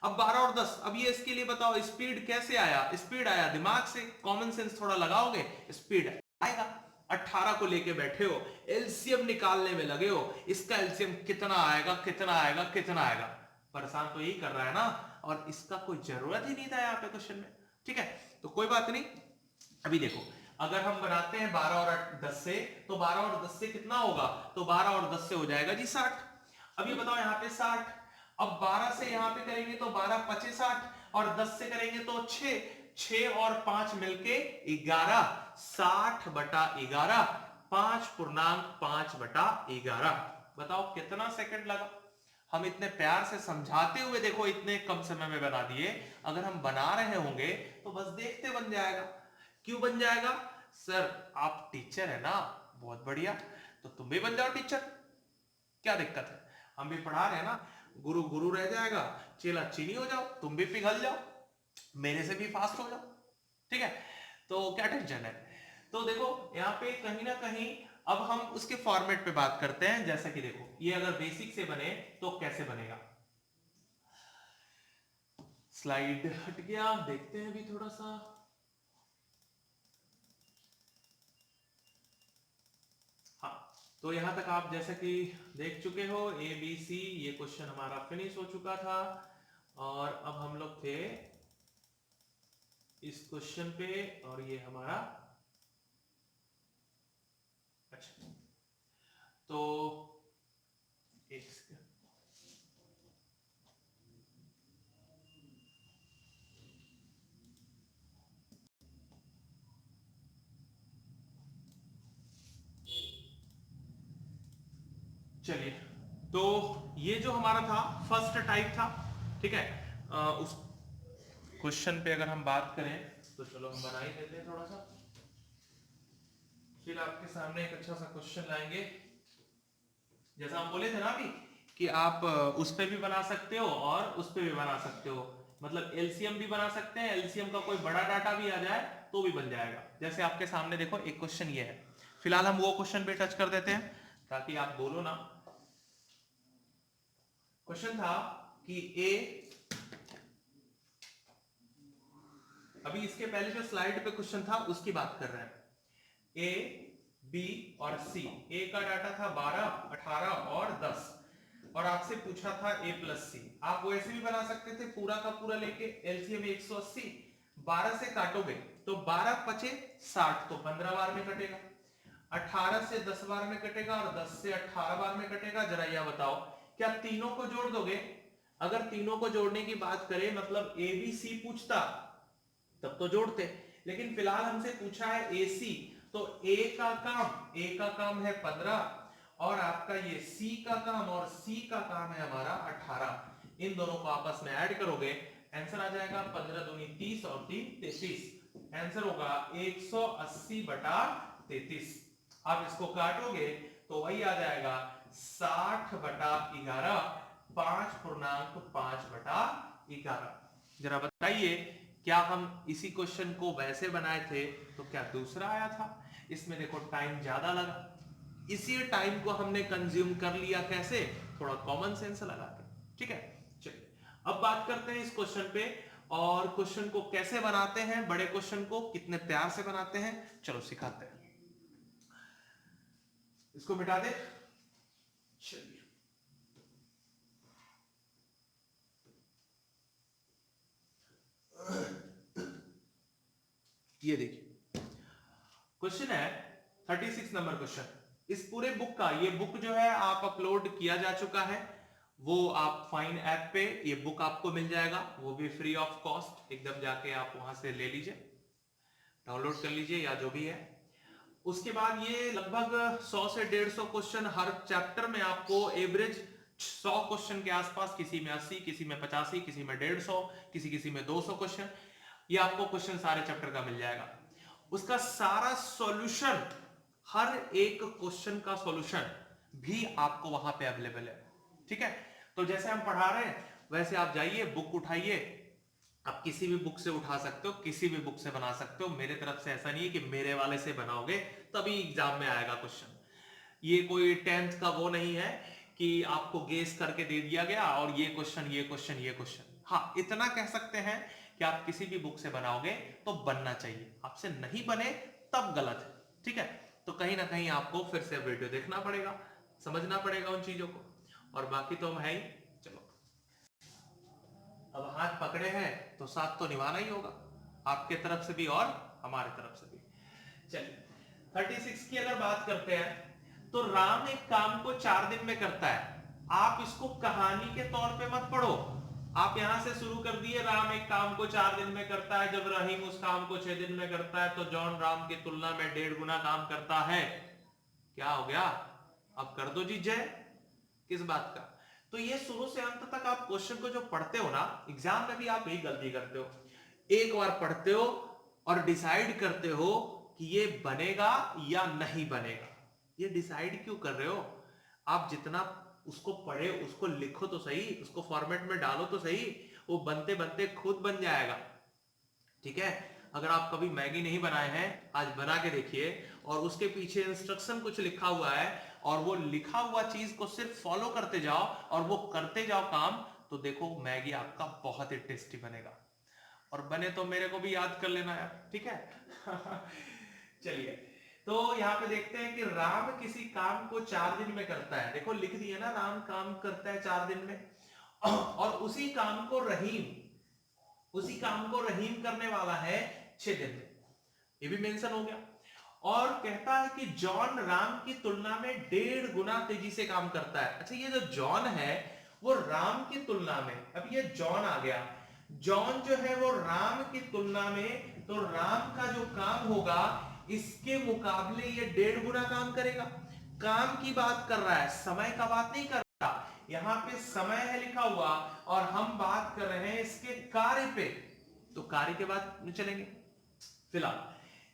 अब 12 और 10, अब ये इसके लिए बताओ स्पीड कैसे आया। स्पीड आया दिमाग से, कॉमन सेंस थोड़ा लगाओगे स्पीड आएगा। 18 को लेके बैठे हो, एलसीएम निकालने में लगे हो, इसका एलसीएम कितना आएगा कितना आएगा कितना आएगा, परेशान तो यही कर रहा है ना, और इसका कोई जरूरत ही नहीं था यहाँ पे क्वेश्चन में। ठीक है, तो कोई बात नहीं। अभी देखो अगर हम बनाते हैं 12 और 10 से, तो 12 और 10 से कितना होगा, तो 12 और 10 से हो जाएगा जी 60। अब ये बताओ यहाँ पे 60, अब 12 से यहाँ पे करेंगे तो 12 पचे 60, और 10 से करेंगे तो 6, 6 और 5 मिलके 11, 60/11, 5.5/11। बताओ कितना सेकंड लगा। हम इतने प्यार से समझाते हुए देखो इतने कम समय में बना दिए, अगर हम बना रहे होंगे तो बस देखते बन जाएगा। क्यों बन जाएगा? सर आप टीचर है ना, बहुत बढ़िया, तो तुम भी बन जाओ टीचर, क्या दिक्कत है? हम भी पढ़ा रहे हैं ना, गुरु गुरु रह जाएगा, चेला चीनी हो जाओ, तुम भी पिघल जाओ, मेरे से भी फास्ट हो जाओ, ठीक है? तो क्या टेंशन है? तो देखो यहाँ पे कहीं ना कहीं अब हम उसके फॉर्मेट पे बात करते हैं। जैसा कि देखो ये अगर बेसिक से बने तो कैसे बनेगा। स्लाइड हट गया, देखते हैं भी थोड़ा सा। हाँ, तो यहां तक आप जैसा कि देख चुके हो, ए बी सी ये क्वेश्चन हमारा फिनिश हो चुका था, और अब हम लोग थे इस क्वेश्चन पे, और ये हमारा, अच्छा तो एक सेकंड, चलिए, तो ये जो हमारा था फर्स्ट टाइप था, ठीक है? उस क्वेश्चन पे अगर हम बात करें तो चलो हम बना ही देते हैं थोड़ा सा, फिर आपके सामने एक अच्छा सा क्वेश्चन लाएंगे। जैसा हम बोले थे ना अभी कि आप उस पे भी बना सकते हो और उस पे भी बना सकते हो, मतलब एलसीएम भी बना सकते हैं, एलसीएम का कोई बड़ा डाटा भी आ जाए तो भी बन जाएगा। जैसे आपके सामने देखो एक क्वेश्चन ये है, फिलहाल हम वो क्वेश्चन पे टच कर देते हैं ताकि आप बोलो ना। क्वेश्चन था कि ए, अभी इसके पहले जो स्लाइड पे क्वेश्चन था उसकी बात कर रहे हैं। ए बी और सी, ए का डाटा था 12, 18 और 10, और आपसे पूछा था ए प्लस सी। आप वो ऐसे भी बना सकते थे, पूरा का पूरा लेके एलसीएम 180, 12 से काटोगे तो 12 पचे 60, तो 15 बार में कटेगा, 18 से 10 बार में कटेगा, और 10 से 18 बार में कटेगा। जरा यह बताओ क्या तीनों को जोड़ दोगे? अगर तीनों को जोड़ने की बात करें, मतलब ए बी सी पूछता तब तो जोड़ते, लेकिन फिलहाल हमसे पूछा है ए सी, तो ए का काम है 15, और आपका ये सी का काम, और सी का काम है हमारा 18। इन दोनों को आपस में ऐड करोगे, आंसर आ जाएगा 15 दूनी 30 और 3 33, आंसर होगा 180 बटा 33। आप इसको काटोगे तो वही आ जाएगा 60 बटा 11, 5.5 बटा 11। जरा बताइए क्या हम इसी क्वेश्चन को वैसे बनाए थे तो क्या दूसरा आया था? इसमें देखो टाइम ज्यादा लगा, इसी टाइम को हमने कंज्यूम कर लिया, कैसे? थोड़ा कॉमन सेंस लगा के, ठीक है? चलिए अब बात करते हैं इस क्वेश्चन पे, और क्वेश्चन को कैसे बनाते हैं, बड़े क्वेश्चन को कितने प्यार से बनाते हैं, चलो सिखाते हैं। इसको मिटा दे, चलिए ये देखिए क्वेश्चन है 36 नंबर क्वेश्चन। इस पूरे बुक का, ये बुक जो है आप अपलोड किया जा चुका है, वो आप फाइन ऐप पे ये बुक आपको मिल जाएगा, वो भी फ्री ऑफ कॉस्ट, एकदम जाके आप वहां से ले लीजिए, डाउनलोड कर लीजिए या जो भी है। उसके बाद ये लगभग 100 से 150 क्वेश्चन हर चैप्टर में, आपको एवरेज 100 क्वेश्चन के आसपास, किसी में 80, किसी में 85, किसी में 150, किसी में 200 क्वेश्चन, ये आपको क्वेश्चन सारे चैप्टर का मिल जाएगा। उसका सारा सॉल्यूशन, हर एक क्वेश्चन का सॉल्यूशन भी आपको वहां पे अवेलेबल है, ठीक है? तो जैसे हम पढ़ा रहे हैं वैसे आप जाइए, बुक उठाइए, आप किसी भी बुक से उठा सकते हो, किसी भी बुक से बना सकते हो। मेरे तरफ से ऐसा नहीं है कि मेरे वाले से बनाओगे तभी एग्जाम में आएगा क्वेश्चन। ये कोई 10th का वो नहीं है कि आपको गेस करके दे दिया गया और ये क्वेश्चन ये क्वेश्चन ये क्वेश्चन। हाँ, इतना कह सकते हैं कि आप किसी भी बुक से बनाओगे तो बनना चाहिए, आपसे नहीं बने तब गलत है, ठीक है? तो कहीं ना कहीं आपको फिर से वीडियो देखना पड़ेगा, समझना पड़ेगा उन चीजों को, और बाकी तो हम है ही। चलो अब हाथ पकड़े हैं तो साथ तो निभाना ही होगा, आपके तरफ से भी और हमारे तरफ से भी। चलिए 36 की अगर बात करते हैं, तो राम एक काम को 4 दिन में करता है। आप इसको कहानी के तौर पे मत पढ़ो, आप यहां से शुरू कर दिए, राम एक काम को 4 दिन में करता है, जब रहीम उस काम को 6 दिन में करता है, तो जॉन राम की तुलना में 1.5 गुना काम करता है। क्या हो गया? अब कर दो जी जय, किस बात का? तो ये शुरू से अंत तक आप क्वेश्चन को जो पढ़ते हो ना, एग्जाम में भी आप यही गलती करते हो, एक बार पढ़ते हो, और डिसाइड करते हो कि ये बनेगा या नहीं बनेगा। ये डिसाइड क्यों कर रहे हो? आप जितना उसको पढ़े उसको लिखो तो सही, उसको फॉर्मेट में डालो तो सही, वो बनते बनते खुद बन जाएगा। ठीक है, अगर आप कभी मैगी नहीं बनाए हैं, आज बना के देखिए और उसके पीछे इंस्ट्रक्शन कुछ लिखा हुआ है और वो लिखा हुआ चीज को सिर्फ फॉलो करते जाओ और वो करते जाओ काम, तो देखो मैगी आपका बहुत ही टेस्टी बनेगा। और बने तो मेरे को भी याद कर लेना यार, ठीक है? चलिए, तो यहाँ पे देखते हैं कि राम किसी काम को 4 दिन में करता है। देखो लिख दिया ना, राम काम करता है 4 दिन में, और उसी काम को रहीम करने वाला है 6 दिन में। ये भी मेंशन हो गया। और कहता है कि जॉन राम की तुलना में 1.5 गुना तेजी से काम करता है। अच्छा, ये जो जॉन है वो राम की तुलना में, अब ये जॉन आ गया, जॉन जो है वो राम की तुलना में, तो राम का जो काम होगा इसके मुकाबले ये 1.5 गुना काम करेगा। काम की बात कर रहा है, समय का बात नहीं कर रहा। यहां पे समय है लिखा हुआ और हम बात कर रहे हैं इसके कार्य पे, तो कार्य के बाद चलेंगे। फिलहाल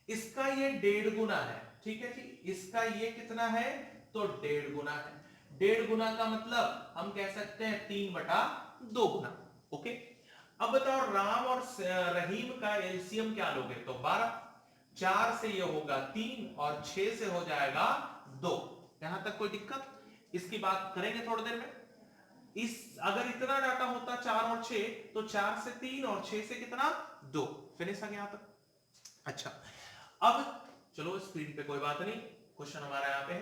इसका ये 1.5 गुना है, ठीक है जी। इसका ये कितना है? तो 1.5 गुना है। 1.5 गुना का मतलब हम कह सकते हैं 3/2 गुना। ओके, अब बताओ राम और रहीम का एलसीएम क्या लोगे? तो 12। 4 से ये होगा 3 और 6 से हो जाएगा 2। यहां तक कोई दिक्कत? इसकी बात करेंगे थोड़ी देर में। अगर इतना डाटा होता 4 और 6, तो 4 से 3 और 6 से कितना? 2। फिनिश आ गया यहां तक। अच्छा, अब चलो स्क्रीन पे कोई बात नहीं, क्वेश्चन हमारा यहां पे है।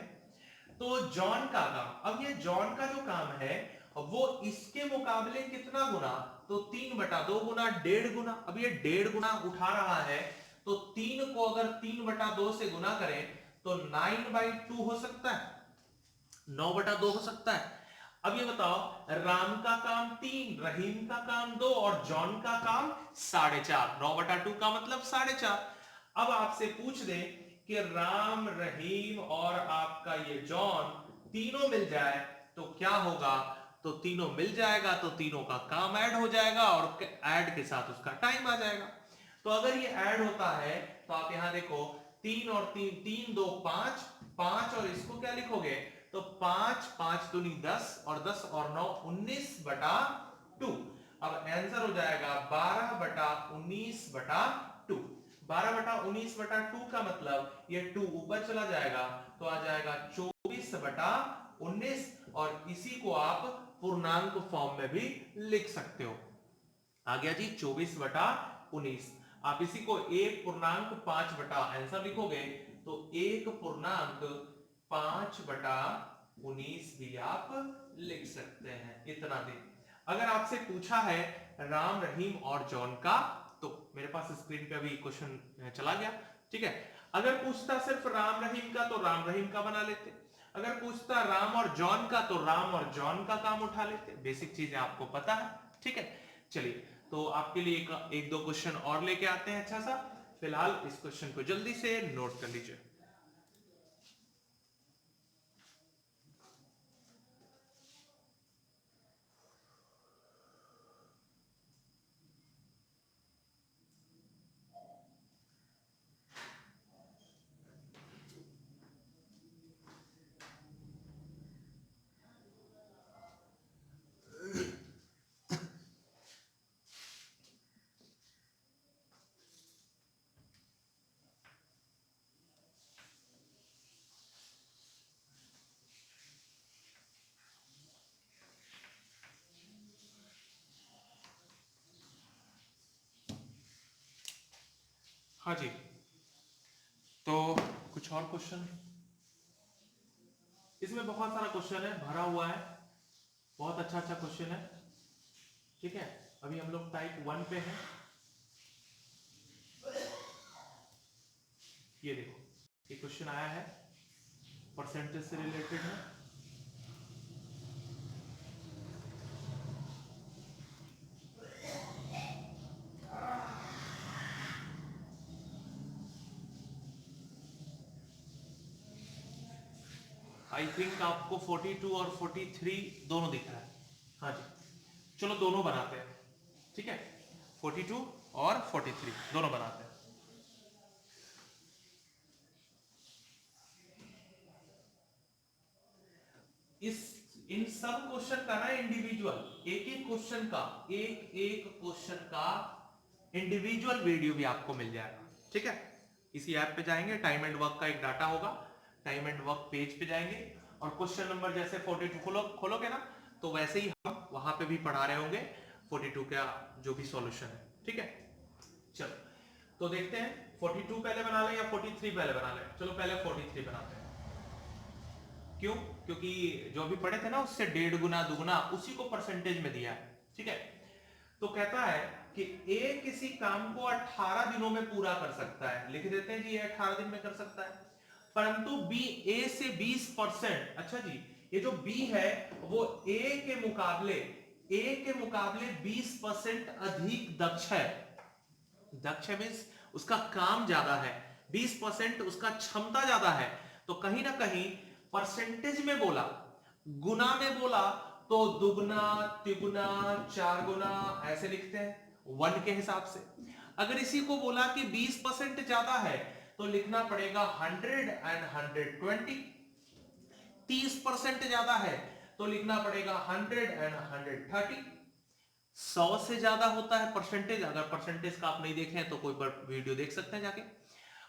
तो जॉन का काम, अब ये जॉन का जो काम है वो इसके मुकाबले कितना गुना? तो 3/2 गुना, 1.5 गुना। अब ये 1.5 गुना उठा रहा है, तो 3 को अगर 3/2 से गुना करें तो 9/2 हो सकता है, 9/2 हो सकता है। अब ये बताओ, राम का काम 3, रहीम का काम 2 और जॉन का काम 4.5। 9/2 का मतलब 4.5। अब आपसे पूछ दे कि राम, रहीम और आपका ये जॉन तीनों मिल जाए तो क्या होगा? तो तीनों मिल जाएगा तो तीनों का काम ऐड हो जाएगा और ऐड के साथ उसका टाइम आ जाएगा। तो अगर ये ऐड होता है तो आप यहां देखो, 3 और 3, 3 2 5, 5 और इसको क्या लिखोगे? तो 5 5 दूनी 10 और 10 और 9 19/2। अब आंसर हो जाएगा 12/19/2। 12/19/2 का मतलब ये 2 ऊपर चला जाएगा तो आ जाएगा 24/19, और इसी को आप पूर्णांक फॉर्म में भी लिख सकते हो। आ गया जी 24/19। आप इसी को 1.5 आंसर लिखोगे तो 1.5/19 भी आप लिख सकते हैं। इतना दिन। अगर आपसे पूछा है राम, रहीम और जॉन का, तो मेरे पास स्क्रीन पे अभी क्वेश्चन चला गया, ठीक है। अगर पूछता सिर्फ राम रहीम का तो राम रहीम का बना लेते, अगर पूछता राम और जॉन का तो राम और जॉन का काम उठा लेते। बेसिक चीजें आपको पता है, ठीक है। चलिए, तो आपके लिए एक दो क्वेश्चन और लेके आते हैं अच्छा सा। फिलहाल इस क्वेश्चन को जल्दी से नोट कर लीजिए। हाँ जी, तो कुछ और क्वेश्चन? इसमें बहुत सारा क्वेश्चन है, भरा हुआ है, बहुत अच्छा अच्छा क्वेश्चन है, ठीक है। अभी हम लोग टाइप 1 पे हैं। ये देखो, ये क्वेश्चन आया है, परसेंटेज से रिलेटेड है। आई थिंक आपको 42 और 43 दोनों दिख रहा है। हाँ जी, चलो दोनों बनाते हैं, ठीक है। 42 और 43 दोनों बनाते हैं। इस इन सब क्वेश्चन का ना इंडिविजुअल एक एक क्वेश्चन का इंडिविजुअल वीडियो भी आपको मिल जाएगा, ठीक है। इसी ऐप पे जाएंगे, टाइम एंड वर्क का एक डाटा होगा, टाइम एंड वर्क पेज पे जाएंगे और क्वेश्चन नंबर जैसे 42 खोलोगे ना, तो वैसे ही हम वहां पे भी पढ़ा रहे होंगे 42 का जो भी सॉल्यूशन है, ठीक है। चलो तो देखते हैं 42 पहले बना लें या 43 पहले बना लें। चलो पहले 43 बनाते हैं। क्यों? क्योंकि जो अभी पढ़े थे ना उससे 1.5 गुना दुगना उसी को परसेंटेज में दिया है, ठीक है। तो कहता है कि ए किसी काम को 18 दिनों में पूरा कर सकता है, लिख देते हैं जी 18 दिन में कर सकता है, परंतु बी ए से 20%, अच्छा जी ये जो बी है वो ए के मुकाबले 20% अधिक दक्ष है। दक्ष मींस उसका काम ज्यादा है, 20% उसका क्षमता ज्यादा है। तो कहीं ना कहीं परसेंटेज में बोला, गुना में बोला तो दुगना तिगुना 4 गुना ऐसे लिखते हैं 1 के हिसाब से। अगर इसी को बोला कि 20% ज्यादा है तो लिखना पड़ेगा 100 एंड 120। 30% ज्यादा है तो लिखना पड़ेगा 100 एंड 130। 100 से ज्यादा होता है परसेंटेज, अगर परसेंटेज का आप नहीं देखे हैं तो कोई वीडियो देख सकते हैं जाके,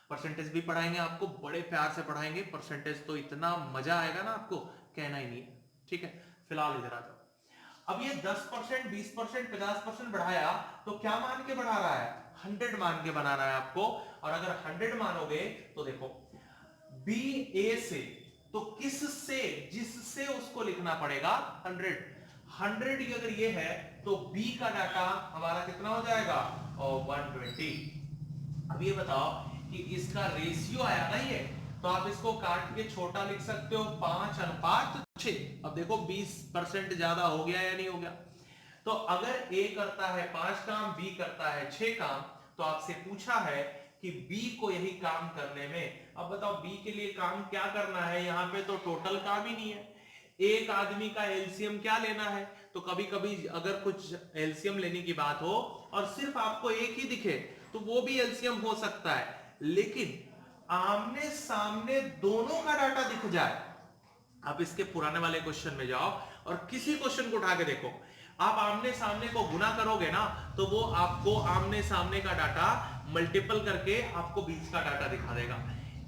परसेंटेज भी पढ़ाएंगे आपको, बड़े प्यार से पढ़ाएंगे परसेंटेज, तो इतना मजा आएगा ना आपको कहना ही नहीं है, ठीक है। फिलहाल इधर आ जाओ। अब ये 10%, 20%, 50% बढ़ाया तो क्या मान के बढ़ा रहा है? 100 मान के बनाना है आपको। और अगर 100 मानोगे तो देखो बी ए से, तो किससे, जिससे उसको लिखना पड़ेगा 100। 100 की अगर ये है तो बी का डाटा हमारा कितना हो जाएगा? और 120। अब ये बताओ कि इसका रेशियो आया ना ये, तो आप इसको काट के छोटा लिख सकते हो 5:6। अब देखो 20% ज्यादा हो गया या नहीं हो गया। तो अगर ए करता है 5 काम, बी करता है 6 काम, तो आपसे पूछा है कि बी को यही काम करने में, अब बताओ बी के लिए काम क्या करना है? यहाँ पे तो टोटल काम ही नहीं है, एक आदमी का एलसीएम क्या लेना है। तो कभी कभी अगर कुछ एलसीएम लेने की बात हो और सिर्फ आपको एक ही दिखे तो वो भी एलसीएम हो सकता है, लेकिन आमने सामने दोनों का डाटा दिख जाए। आप इसके पुराने वाले क्वेश्चन में जाओ और किसी क्वेश्चन को उठा के देखो, आप आमने सामने को गुना करोगे ना तो वो आपको आमने सामने का डाटा मल्टीपल करके आपको बीच का डाटा दिखा देगा।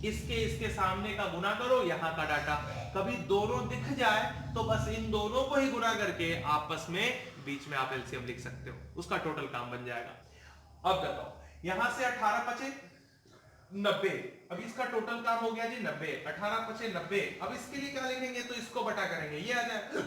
इसके सामने का गुना करो, यहां का डाटा, कभी दोनों दिख जाए तो बस इन दोनों को ही गुना करके आपस में बीच में आप एलसीएम लिख सकते हो, उसका टोटल काम बन जाएगा। अब बताओ यहां से 18 बचे 90, अब इसका टोटल काम हो गया जी 90, 18 बचे 90। अब इसके लिए क्या लिखेंगे? तो इसको बटा करेंगे, ये आ जाए,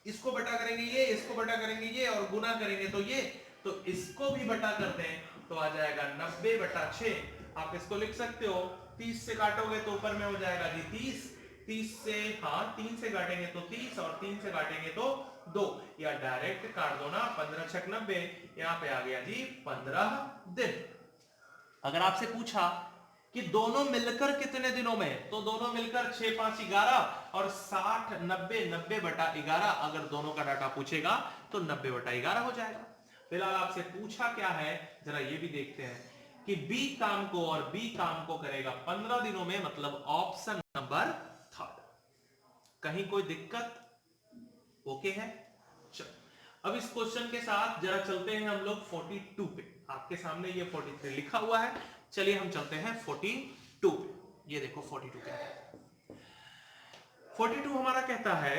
इसको बटा करेंगे ये, इसको बटा करेंगे ये, और गुना करेंगे तो ये, तो इसको भी बटा करते हैं तो आ जाएगा 90/6। आप इसको लिख सकते हो, 30 से काटोगे तो ऊपर में हो जाएगा जी 30, 30 से, हाँ 3 से काटेंगे तो 30 और 3 से काटेंगे तो 2, या डायरेक्ट काट दो ना, 15×6 90, यहां पे आ गया जी 15 दिन। अगर आपसे पूछा कि दोनों मिलकर कितने दिनों में, तो दोनों मिलकर 6 5 11 और 60 90 90/11, अगर दोनों का डाटा पूछेगा तो 90/11 हो जाएगा। फिलहाल आपसे पूछा क्या है जरा ये भी देखते हैं कि बी काम को और बी काम को करेगा 15 दिनों में, मतलब ऑप्शन नंबर 3। कहीं कोई दिक्कत? ओके है। चलो अब इस क्वेश्चन के साथ जरा चलते हैं हम लोग 42 पे। आपके सामने ये 43 लिखा हुआ है, चलिए हम चलते हैं 42 पे। ये देखो 42 क्या है। 42 हमारा कहता है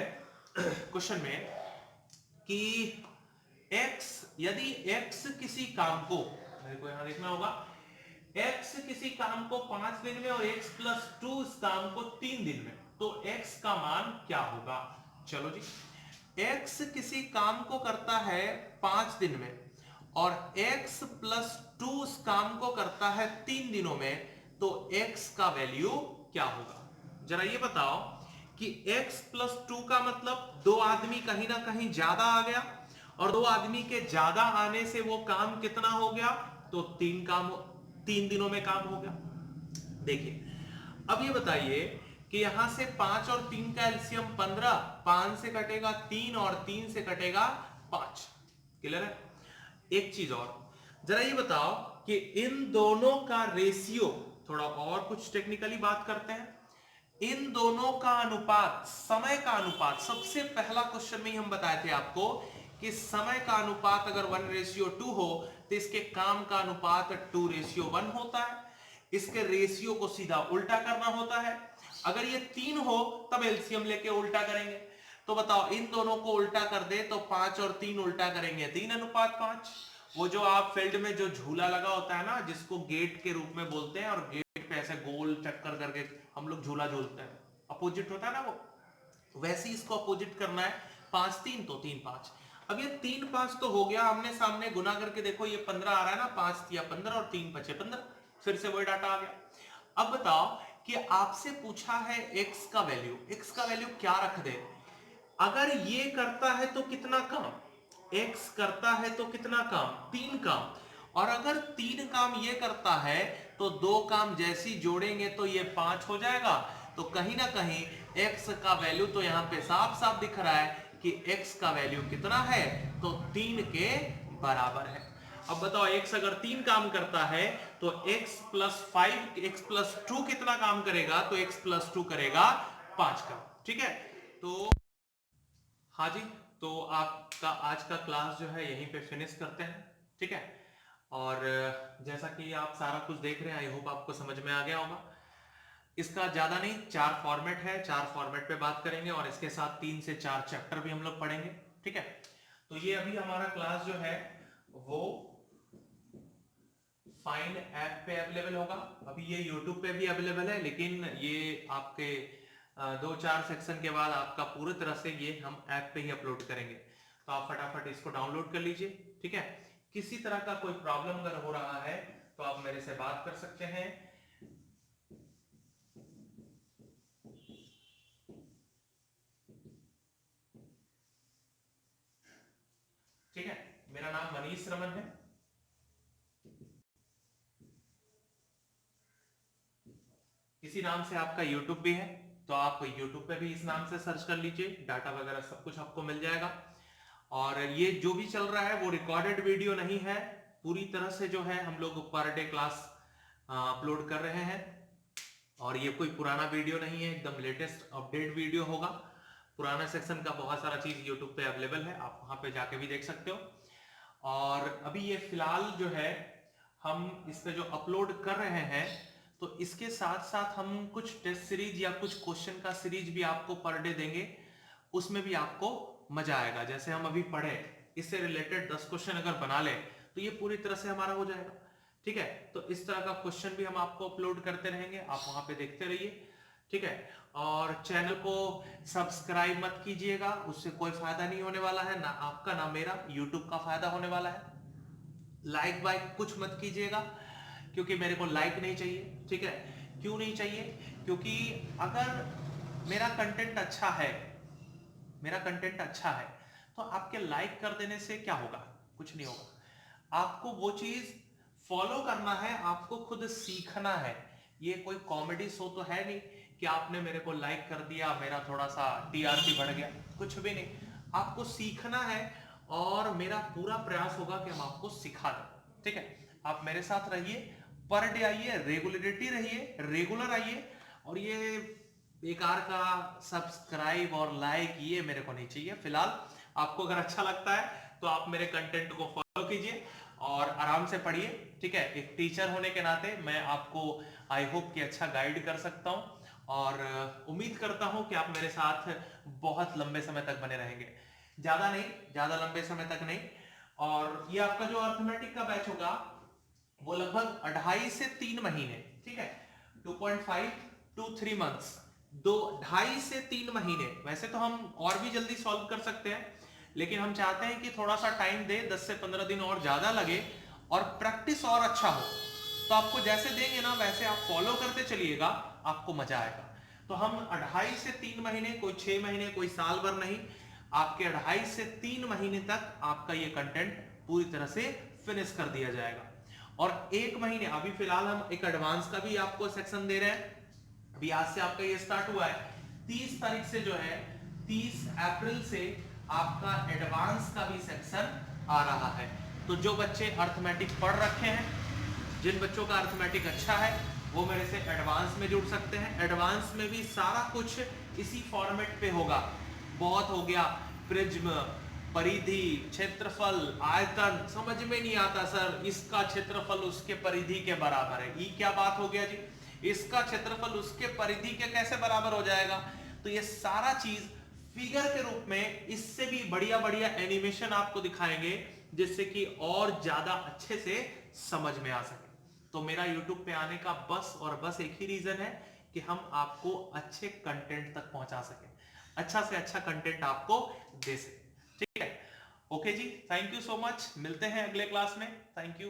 क्वेश्चन में कि x, यदि x किसी काम को, मेरे को यहां देखना होगा, x किसी काम को 5 दिन में और x + 2 इस काम को 3 दिन में, तो x का मान क्या होगा? चलो जी, x किसी काम को करता है 5 दिन में और x + 2 उस काम को करता है 3 दिनों में, तो x का वैल्यू क्या होगा? जरा ये बताओ कि x + 2 का मतलब 2 आदमी कहीं ना कहीं ज्यादा आ गया, और 2 आदमी के ज्यादा आने से वो काम कितना हो गया? तो 3 दिनों में काम हो गया। देखिए अब ये बताइए कि यहां से 5 और 3 का एलसीएम 15, 5 से कटेगा 3 और 3 से कटेगा 5। क्लियर है? एक चीज और, जरा ये बताओ कि इन दोनों का रेशियो, थोड़ा और कुछ टेक्निकली बात करते हैं, इन दोनों का अनुपात, समय का अनुपात, सबसे पहला क्वेश्चन में ही हम बताए थे आपको कि समय का अनुपात अगर 1:2 हो तो इसके काम का अनुपात 2:1 होता है। इसके रेशियो को सीधा उल्टा करना होता है। अगर ये 3 हो तब एलसीएम लेके उल्टा करेंगे। तो बताओ इन दोनों को उल्टा कर दे तो 5 और 3 उल्टा करेंगे 3:5। वो जो आप फील्ड में जो झूला लगा होता है ना, जिसको गेट के रूप में बोलते हैं, और गेट पे ऐसे गोल चक्कर करके हम लोग झूला झूलते हैं, अपोजिट होता है ना वो, वैसे ही इसको अपोजिट करना है। 5 3 तो 3 5। अब ये 3 5 तो हो गया, हमने सामने गुना करके देखो ये 15 आ रहा है ना, 5 तिया 15 और 3 5 15, फिर से वही डाटा आ गया। अब बताओ कि आपसे पूछा है x का वैल्यू, x का वैल्यू क्या रख दे। अगर ये करता है तो कितना काम, x करता है तो कितना काम, 3 काम, और अगर 3 काम ये करता है तो 2 काम जैसी जोड़ेंगे तो ये 5 हो जाएगा। तो कहीं ना कहीं x का वैल्यू तो यहां पे साफ साफ दिख रहा है कि x का वैल्यू कितना है, तो 3 के बराबर है। अब बताओ x अगर 3 काम करता है तो x + 5, x + 2 कितना काम करेगा, तो x + 2 करेगा 5 काम। ठीक है, तो हाँ जी, तो आपका आज का क्लास जो है यहीं पे फिनिश करते हैं। ठीक है, और जैसा कि आप सारा कुछ देख रहे हैं, आई होप आपको समझ में आ गया होगा। इसका ज्यादा नहीं, 4 फॉर्मेट है, 4 फॉर्मेट पे बात करेंगे और इसके साथ 3 से 4 चैप्टर भी हम लोग पढ़ेंगे। ठीक है, तो ये अभी हमारा क्लास जो है वो फाइंड ऐप पे अवेलेबल होगा। अभी ये यूट्यूब पे भी अवेलेबल है, लेकिन ये आपके 2-4 सेक्शन के बाद आपका पूरी तरह से ये हम ऐप पे ही अपलोड करेंगे। तो आप फटाफट इसको डाउनलोड कर लीजिए। ठीक है, किसी तरह का कोई प्रॉब्लम अगर हो रहा है तो आप मेरे से बात कर सकते हैं। ठीक है, मेरा नाम मनीष रमन है। इसी नाम से आपका यूट्यूब भी है, तो आप यूट्यूब पे भी इस नाम से सर्च कर लीजिए, डाटा वगैरह सब कुछ आपको मिल जाएगा। और ये जो भी चल रहा है वो रिकॉर्डेड वीडियो नहीं है, पूरी तरह से जो है हम लोग पर डे क्लास अपलोड कर रहे हैं। और ये कोई पुराना वीडियो नहीं है, एकदम लेटेस्ट अपडेट वीडियो होगा। पुराना सेक्शन का बहुत सारा चीज यूट्यूब पे अवेलेबल है, आप वहां पे जाके भी देख सकते हो। और अभी ये फिलहाल जो है हम इस पे जो अपलोड कर रहे हैं, तो इसके साथ साथ हम कुछ टेस्ट सीरीज या कुछ क्वेश्चन का सीरीज भी आपको पर डे देंगे, उसमें भी आपको मजा आएगा। जैसे हम अभी पढ़े, इससे रिलेटेड 10 क्वेश्चन अगर बना ले तो ये पूरी तरह से हमारा हो जाएगा। ठीक है, तो इस तरह का क्वेश्चन भी हम आपको अपलोड करते रहेंगे, आप वहां पे देखते रहिए। ठीक है, और चैनल को सब्सक्राइब मत कीजिएगा, उससे कोई फायदा नहीं होने वाला है, ना आपका ना मेरा, यूट्यूब का फायदा होने वाला है। लाइक वाइक कुछ मत कीजिएगा, क्योंकि मेरे को लाइक नहीं चाहिए। ठीक है, क्यों नहीं चाहिए, क्योंकि अगर मेरा कंटेंट अच्छा है, मेरा कंटेंट अच्छा है, तो आपके लाइक कर देने से क्या होगा, कुछ नहीं होगा। आपको वो चीज फॉलो करना है, आपको खुद सीखना है। ये कोई कॉमेडी शो तो है नहीं कि आपने मेरे को लाइक कर दिया, मेरा थोड़ा सा टीआरपी बढ़ गया, कुछ भी नहीं। आपको सीखना है और मेरा पूरा प्रयास होगा कि हम आपको सिखा दें। ठीक है, आप मेरे साथ रहिए, पर डे आइए, रेगुलरिटी रहिए, रेगुलर आइए। और ये बेकार का सब्सक्राइब और लाइक ये मेरे को नहीं चाहिए। फिलहाल आपको अगर अच्छा लगता है तो आप मेरे कंटेंट को फॉलो कीजिए और आराम से पढ़िए। ठीक है, एक टीचर होने के नाते मैं आपको आई होप कि अच्छा गाइड कर सकता हूं, और उम्मीद करता हूं कि आप मेरे साथ बहुत लंबे समय तक बने रहेंगे। ज्यादा नहीं, ज्यादा लंबे समय तक नहीं। और ये आपका जो अर्थमेटिक का बैच होगा वो लगभग 2.5 से 3 महीने, ठीक है, 2.5 to 3 months, 2.5 से 3 महीने। वैसे तो हम और भी जल्दी सॉल्व कर सकते हैं, लेकिन हम चाहते हैं कि थोड़ा सा टाइम दे, 10 से 15 दिन और ज्यादा लगे और प्रैक्टिस और अच्छा हो। तो आपको जैसे देंगे ना वैसे आप फॉलो करते चलिएगा, आपको मजा आएगा। तो हम 2.5 से 3 महीने, कोई 6 महीने, कोई साल भर नहीं, आपके 2.5 से 3 महीने तक आपका ये कंटेंट पूरी तरह से फिनिश कर दिया जाएगा। और 1 महीने, अभी फिलहाल हम एक एडवांस का भी आपको सेक्शन दे रहे हैं। अभी आज से आपका ये स्टार्ट हुआ है, 30 तारीख से जो है, 30 अप्रैल से आपका एडवांस का भी सेक्शन आ रहा है। तो जो बच्चे अर्थमेटिक पढ़ रखे हैं, जिन बच्चों का अर्थमेटिक अच्छा है, वो मेरे से एडवांस में जुड़ सकते हैं। एडवांस में भी सारा कुछ इसी फॉर्मेट पे होगा। बहुत हो गया, प्रिज्म, परिधि, क्षेत्रफल, आयतन, समझ में नहीं आता सर इसका क्षेत्रफल उसके परिधि के बराबर है, ये क्या बात हो गया जी, इसका क्षेत्रफल उसके परिधि के कैसे बराबर हो जाएगा। तो ये सारा चीज फिगर के रूप में, इससे भी बढ़िया बढ़िया एनिमेशन आपको दिखाएंगे जिससे कि और ज्यादा अच्छे से समझ में आ सके। तो मेरा YouTube पे आने का बस और बस एक ही रीजन है कि हम आपको अच्छे कंटेंट तक पहुंचा सके, अच्छा से अच्छा कंटेंट आपको दे सके। ठीक है, okay ji, thank you so much, मिलते हैं अगले क्लास में, थैंक यू।